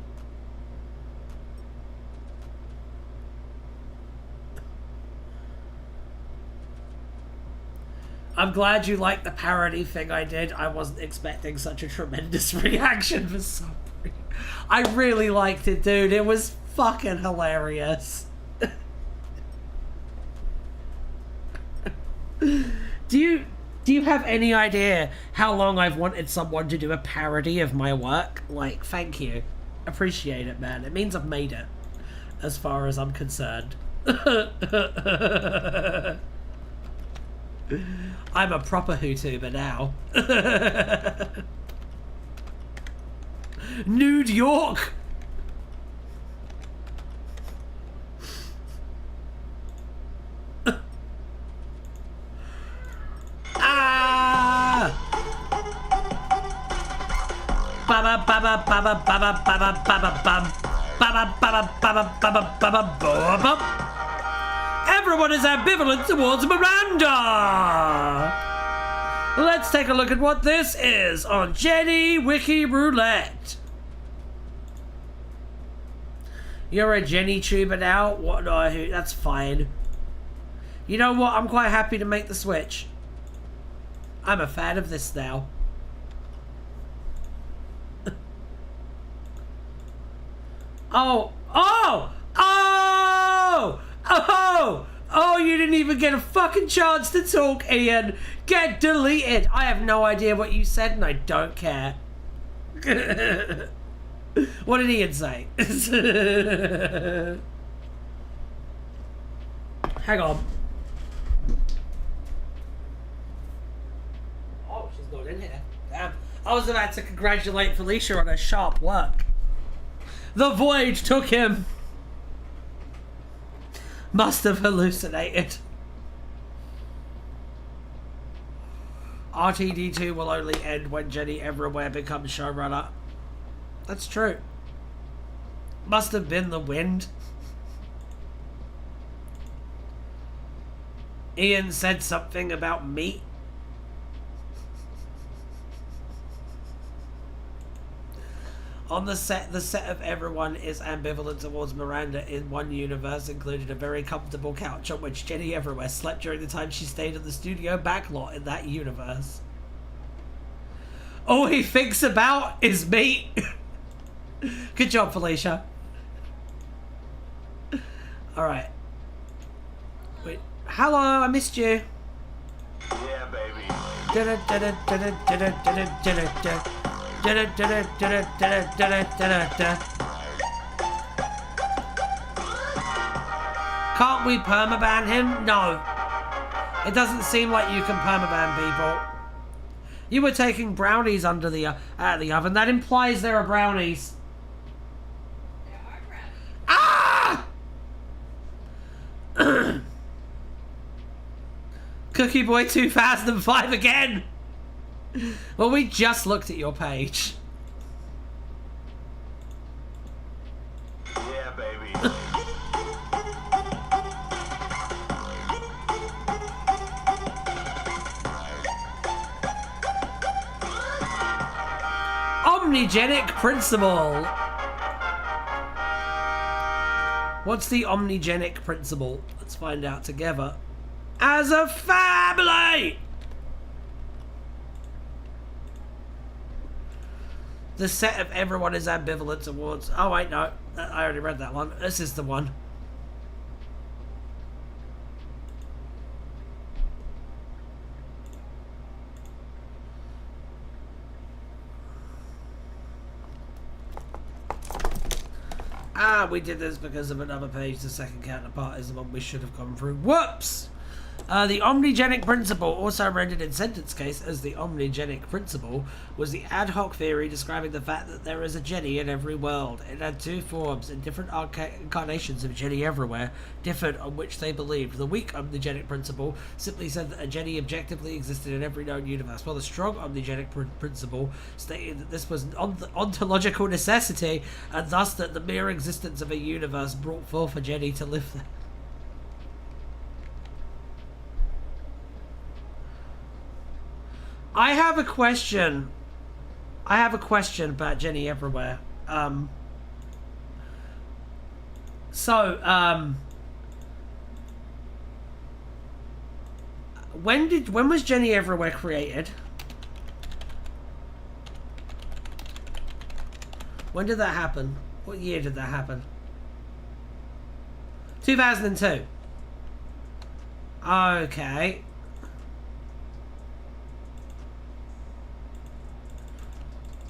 I'm glad you liked the parody thing I did. I wasn't expecting such a tremendous reaction for some reason. I really liked it, dude. It was fucking hilarious. Do you have any idea how long I've wanted someone to do a parody of my work? Like, thank you. Appreciate it, man. It means I've made it, as far as I'm concerned. I'm a proper YouTuber now. Nude York! Baba baba baba baba baba baba bum. Baba baba baba baba baba baba. Everyone is ambivalent towards Miranda. Let's take a look at what this is on Jenny Wiki Roulette. You're a Jenny tuber now? What? No, that's fine. You know what? I'm quite happy to make the switch. I'm a fan of this now. Oh, you didn't even get a fucking chance to talk, Ian. Get deleted. I have no idea what you said and I don't care. What did Ian say? Hang on. Oh, she's not in here. Damn. I was about to congratulate Felicia on her sharp work. The void took him. Must have hallucinated. RTD2 will only end when Jenny Everywhere becomes showrunner. That's true. Must have been the wind. Ian said something about meat. On the set of Everyone is ambivalent towards Miranda. In one universe included a very comfortable couch on which Jenny Everywhere slept during the time she stayed in the studio backlot in that universe. All he thinks about is meat. Good job, Felicia. Alright. Wait. Hello, I missed you. Yeah, baby. Can't we permaban him? No. It doesn't seem like you can permaban people. You were taking brownies out of the oven. That implies there are brownies. There are brownies. Ah! Cookie Boy 2005 again. Well, we just looked at your page. Yeah, baby. Omnigenic principle. What's the omnigenic principle? Let's find out together. As a family! The set of Everyone is ambivalent towards... Oh, wait, no. I already read that one. This is the one. Ah, we did this because of another page. The second counterpart is the one we should have gone through. Whoops! The omnigenic principle, also rendered in sentence case as the omnigenic principle, was the ad hoc theory describing the fact that there is a Jenny in every world. It had two forms, and different incarnations of Jenny everywhere differed on which they believed. The weak omnigenic principle simply said that a Jenny objectively existed in every known universe, while the strong omnigenic principle stated that this was an ontological necessity, and thus that the mere existence of a universe brought forth a Jenny to live there. I have a question about Jenny Everywhere. When was Jenny Everywhere created? When did that happen? What year did that happen? 2002. Okay.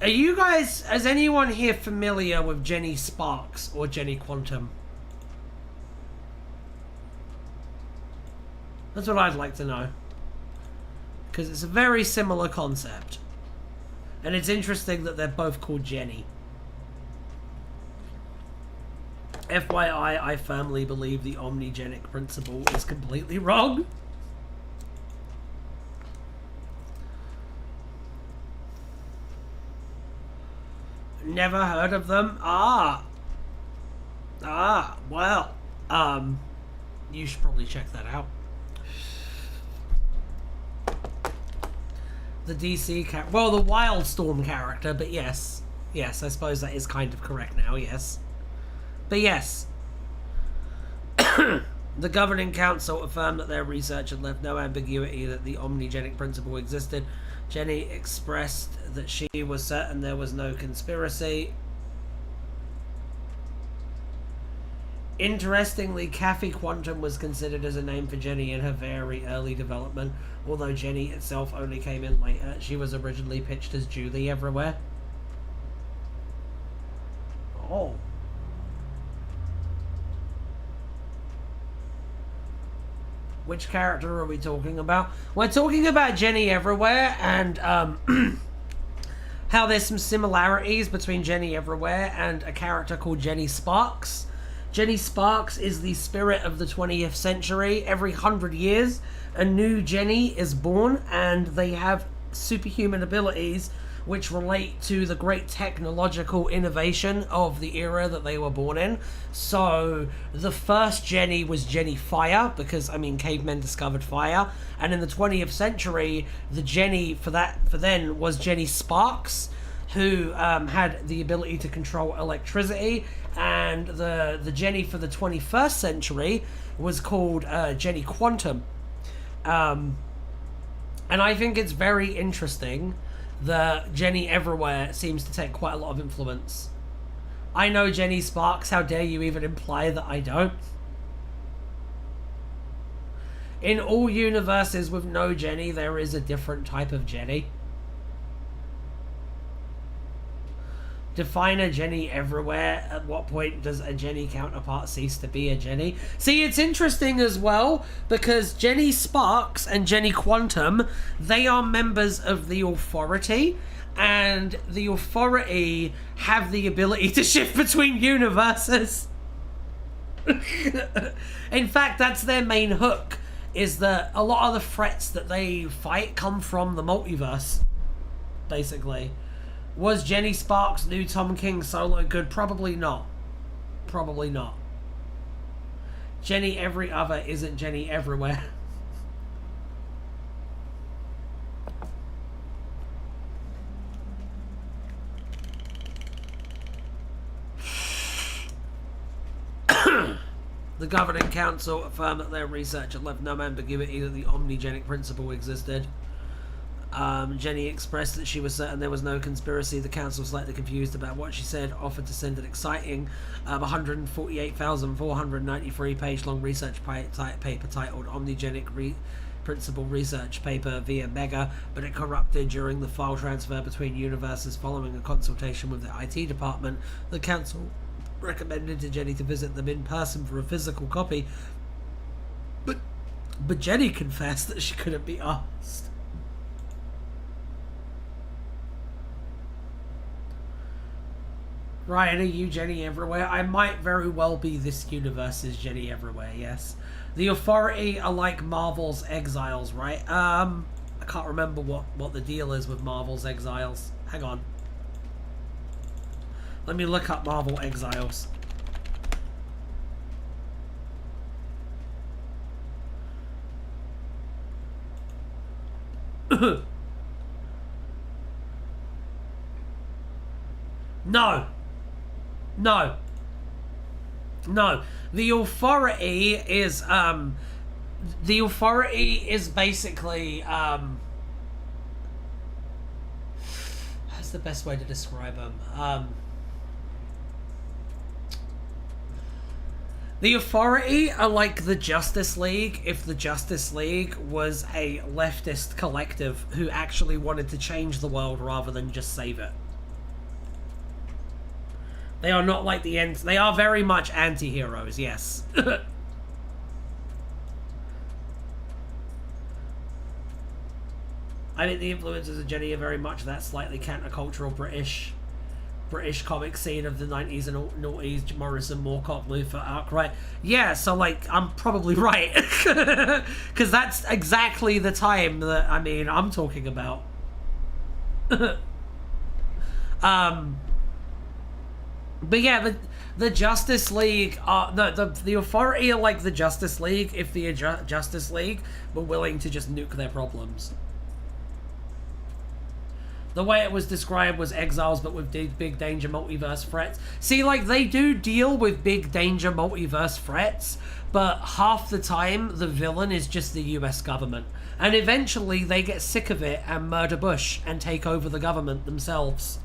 Are you guys, is anyone here familiar with Jenny Sparks or Jenny Quantum? That's what I'd like to know. Because it's a very similar concept. And it's interesting that they're both called Jenny. FYI, I firmly believe the omnigenic principle is completely wrong. Never heard of them. Well, you should probably check that out. The DC well, the Wildstorm character, but yes, I suppose that is kind of correct now. Yes, but yes, the governing council affirmed that their research had left no ambiguity that the omnigenic principle existed. Jenny expressed that she was certain there was no conspiracy. Interestingly, Kathy Quantum was considered as a name for Jenny in her very early development, although Jenny itself only came in later. She was originally pitched as Julie Everywhere. Oh. Which character are we talking about? We're talking about Jenny Everywhere, and how there's some similarities between Jenny Everywhere and a character called Jenny Sparks. Jenny Sparks is the spirit of the 20th century. Every 100 years, a new Jenny is born, and they have superhuman abilities which relate to the great technological innovation of the era that they were born in. So the first Jenny was Jenny Fire, because cavemen discovered fire, and in the 20th century the Jenny for then was Jenny Sparks, who had the ability to control electricity, and the Jenny for the 21st century was called Jenny Quantum. And I think it's very interesting that Jenny Everywhere seems to take quite a lot of influence. I know Jenny Sparks, how dare you even imply that I don't? In all universes with no Jenny, there is a different type of Jenny. Define a Jenny Everywhere. At what point does a Jenny counterpart cease to be a Jenny? See, it's interesting as well, because Jenny Sparks and Jenny Quantum, they are members of the Authority, and the Authority have the ability to shift between universes. In fact, that's their main hook, is that a lot of the threats that they fight come from the multiverse, basically. Was Jenny Sparks' new Tom King solo good? Probably not. Probably not. Jenny Every Other isn't Jenny Everywhere. The governing council affirmed that their research had left no ambiguity that the omnigenic principle existed. Jenny expressed that she was certain there was no conspiracy. The council, slightly confused about what she said, offered to send an exciting 148,493 page long research paper titled Omnigenic Principle Research Paper via Mega, but it corrupted during the file transfer between universes. Following a consultation with the IT department, the council recommended to Jenny to visit them in person for a physical copy, but But Jenny confessed that she couldn't be asked. Ryan, are you Jenny Everywhere? I might very well be this universe's Jenny Everywhere, yes. The Authority are like Marvel's Exiles, right? I can't remember what the deal is with Marvel's Exiles. Hang on. Let me look up Marvel Exiles. No. No. No. The Authority is basically how's the best way to describe them? The Authority are like the Justice League if the Justice League was a leftist collective who actually wanted to change the world rather than just save it. They are not like the ends. They are very much anti-heroes, yes. I think the influences of Jenny are very much that slightly countercultural British comic scene of the 90s and noughties, Morrison, Moorcock, Luther arc, right? Yeah, so like I'm probably right. Because that's exactly the time that I'm talking about. But yeah, the Justice League are the Authority are like the Justice League if the Justice League were willing to just nuke their problems. The way it was described was Exiles, but with big danger multiverse threats. See, like, they do deal with big danger multiverse threats, but half the time the villain is just the US government. And eventually they get sick of it and murder Bush and take over the government themselves.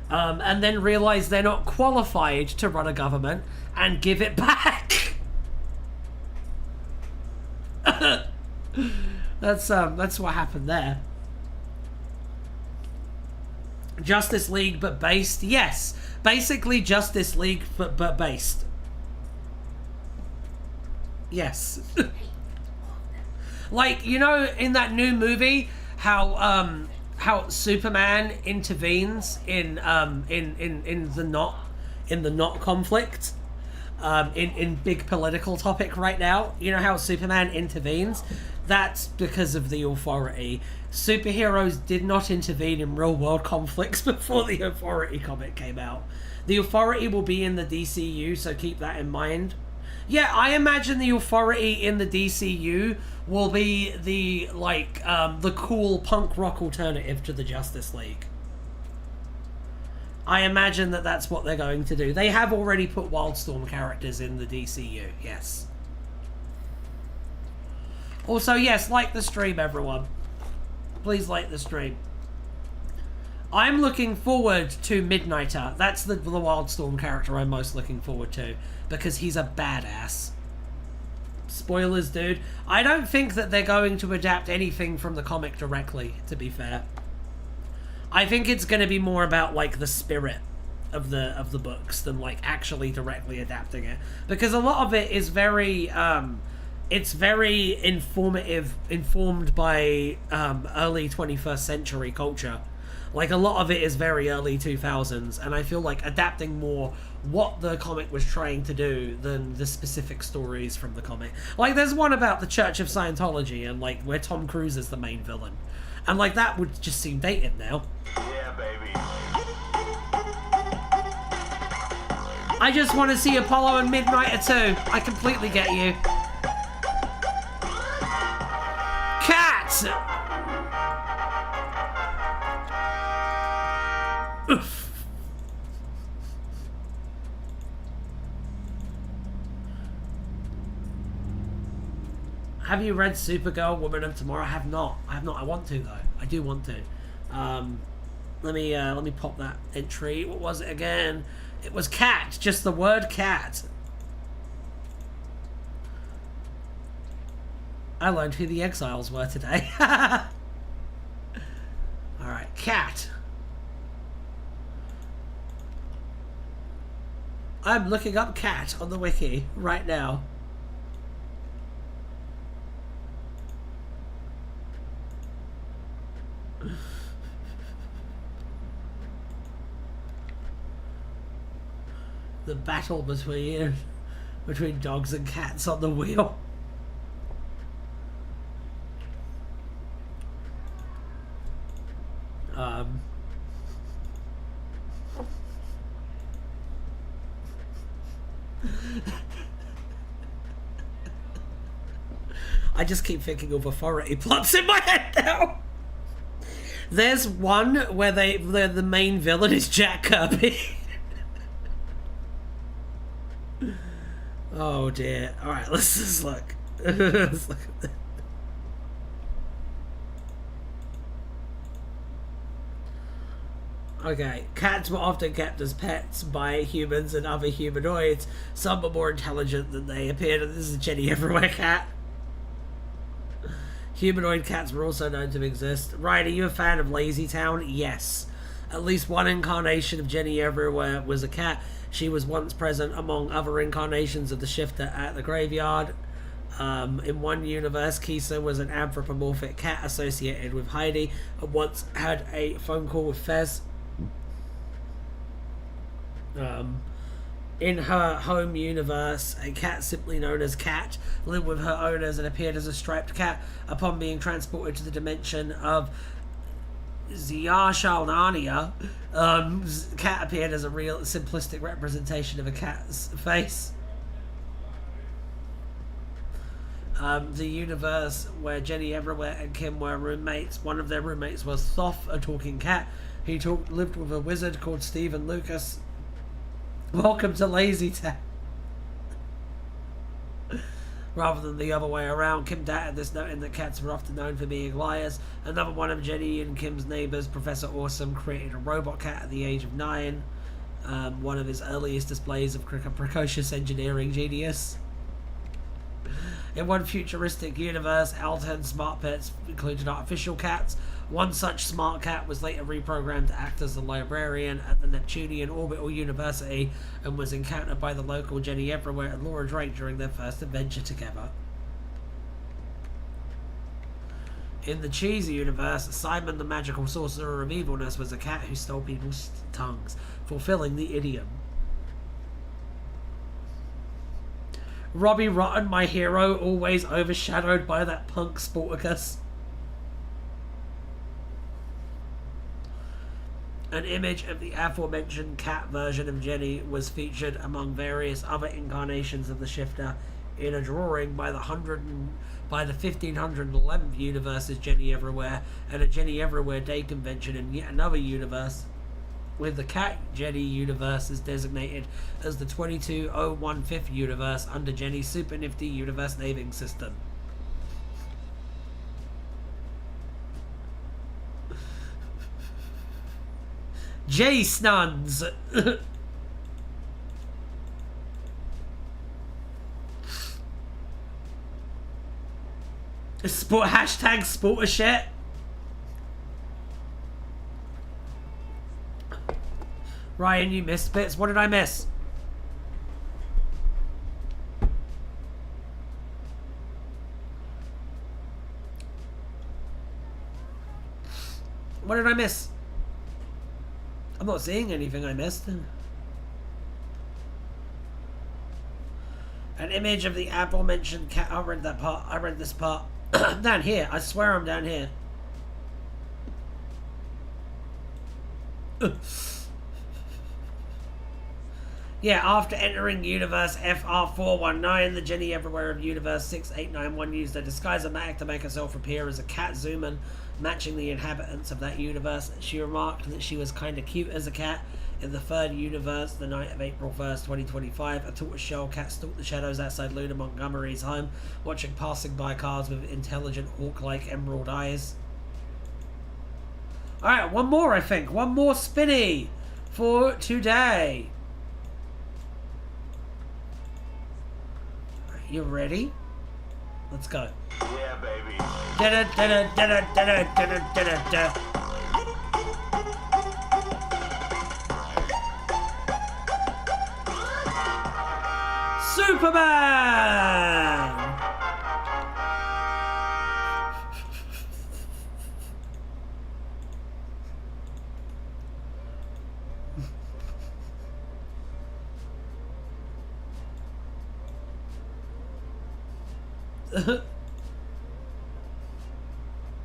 And then realize they're not qualified to run a government and give it back. That's what happened there. Justice League but based? Yes. Basically Justice League but based. Yes. Like, you know, in that new movie, how Superman intervenes in the not conflict, in big political topic right now. You know how Superman intervenes? That's because of the Authority. Superheroes did not intervene in real world conflicts before the Authority comic came out. The Authority will be in the DCU, so keep that in mind. Yeah, I imagine the Authority in the DCU will be the cool punk rock alternative to the Justice League. I imagine that that's what they're going to do. They have already put Wildstorm characters in the DCU, yes. Also, yes, like the stream, everyone. Please like the stream. I'm looking forward to Midnighter. That's the Wildstorm character I'm most looking forward to, because he's a badass. Spoilers, dude. I don't think that they're going to adapt anything from the comic directly, to be fair. I think it's going to be more about, like, the spirit of the books than, like, actually directly adapting it. Because a lot of it is very, it's very informed by early 21st century culture. Like, a lot of it is very early 2000s, and I feel like adapting more what the comic was trying to do than the specific stories from the comic. Like, there's one about the Church of Scientology, and, like, where Tom Cruise is the main villain. And, like, that would just seem dated now. Yeah, baby. I just want to see Apollo and Midnighter too. I completely get you. Cat! Oof. Have you read Supergirl, Woman of Tomorrow? I have not. I want to, though. I do want to. Let me pop that entry. What was it again? It was cat. Just the word cat. I learned who the Exiles were today. Alright, cat. I'm looking up cat on the wiki right now. The battle between dogs and cats on the wheel. I just keep thinking of authority plots in my head now. There's one where the main villain is Jack Kirby. Oh dear. Alright, let's just look. Let's look at this. Okay, cats were often kept as pets by humans and other humanoids. Some were more intelligent than they appeared, and this is a Jenny Everywhere cat. Humanoid cats were also known to exist. Ryan, are you a fan of Lazy Town? Yes. At least one incarnation of Jenny Everywhere was a cat. She was once present among other incarnations of the Shifter at the graveyard. In one universe, Kisa was an anthropomorphic cat associated with Heidi and once had a phone call with Fez. In her home universe, a cat simply known as Cat lived with her owners and appeared as a striped cat. Upon being transported to the dimension of Ziyashalnania, Cat appeared as a real simplistic representation of a cat's face. The universe where Jenny Everywhere and Kim were roommates, one of their roommates was Thoth, a talking cat. He lived with a wizard called Stephen Lucas. Welcome to Lazy Town. Rather than the other way around, Kim dated this, noting that cats were often known for being liars. Another one of Jenny and Kim's neighbours, Professor Awesome, created a robot cat at the age of 9. One of his earliest displays of precocious engineering genius. In one futuristic universe, Alton smart pets included artificial cats. One such smart cat was later reprogrammed to act as the librarian at the Neptunian Orbital University and was encountered by the local Jenny Everywhere and Laura Drake during their first adventure together. In the Cheesy universe, Simon the Magical Sorcerer of Evilness was a cat who stole people's tongues, fulfilling the idiom. Robbie Rotten, my hero, always overshadowed by that punk Sporticus. An image of the aforementioned cat version of Jenny was featured among various other incarnations of the Shifter in a drawing by the 1511th universe's Jenny Everywhere and a Jenny Everywhere Day convention in yet another universe, with the cat Jenny universe is designated as the 22015th universe under Jenny's super nifty universe naming system. J Snuns. Sport hashtag sport a shit. Ryan, you missed bits. What did I miss? What did I miss? I'm not seeing anything I missed. An image of the aforementioned cat. I read that part. I read this part. I'm down here. I swear I'm down here. Yeah, after entering Universe FR419, the Jenny Everywhere of Universe 6891 used a disguise-o-matic to make herself appear as a cat Zuman, matching the inhabitants of that universe. She remarked that she was kinda cute as a cat. In the third universe, the night of April 1st, 2025, a tortoiseshell cat stalked the shadows outside Luna Montgomery's home, watching passing by cars with intelligent hawk-like emerald eyes. Alright, one more, I think. One more spinny for today. You ready? Let's go. Yeah, baby. Superman!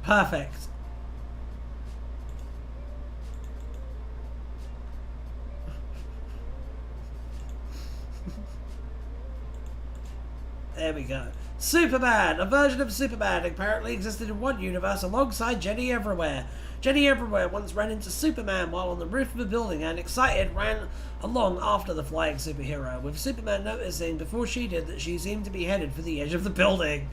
Perfect. There we go. Superman! A version of Superman apparently existed in one universe alongside Jenny Everywhere. Jenny Everywhere once ran into Superman while on the roof of a building and, excited, ran along after the flying superhero, with Superman noticing before she did that she seemed to be headed for the edge of the building.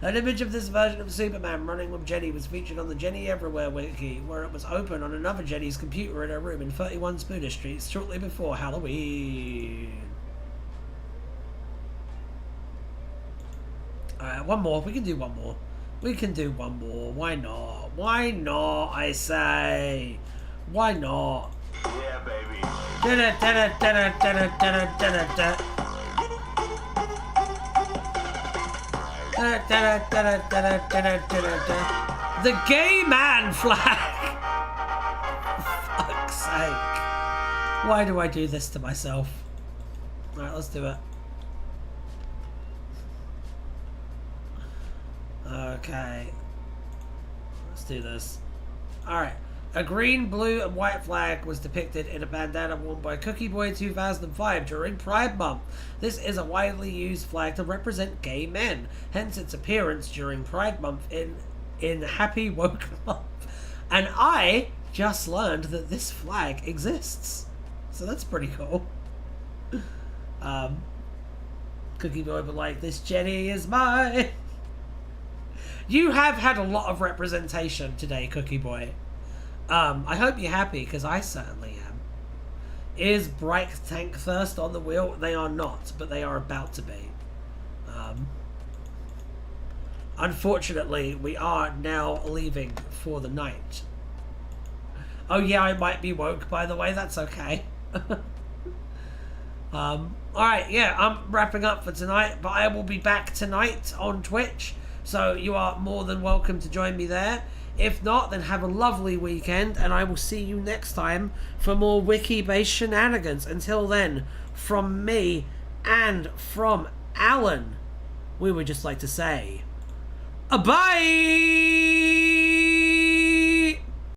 An image of this version of Superman running with Jenny was featured on the Jenny Everywhere Wiki, where it was open on another Jenny's computer in her room in 31 Spooner Street shortly before Halloween. Alright, one more. We can do one more. We can do one more. Why not? Why not, I say? Why not? Yeah, baby. The gay man flag! For fuck's sake. Why do I do this to myself? Alright, let's do it. Okay. Let's do this. Alright. A green, blue, and white flag was depicted in a bandana worn by Cookie Boy 2005 during Pride Month. This is a widely used flag to represent gay men, hence its appearance during Pride Month in Happy Woke Month. And I just learned that this flag exists. So that's pretty cool. Cookie Boy would like, this Jenny is mine. You have had a lot of representation today, Cookie Boy. I hope you're happy, because I certainly am. Is Bright Tank Thirst on the wheel? They are not, but they are about to be. Unfortunately, we are now leaving for the night. Oh yeah, I might be woke, by the way, that's okay. Alright, yeah, I'm wrapping up for tonight, but I will be back tonight on Twitch. So you are more than welcome to join me there. If not, then have a lovely weekend, and I will see you next time for more Wiki-based shenanigans. Until then, from me and from Alan, we would just like to say, bye!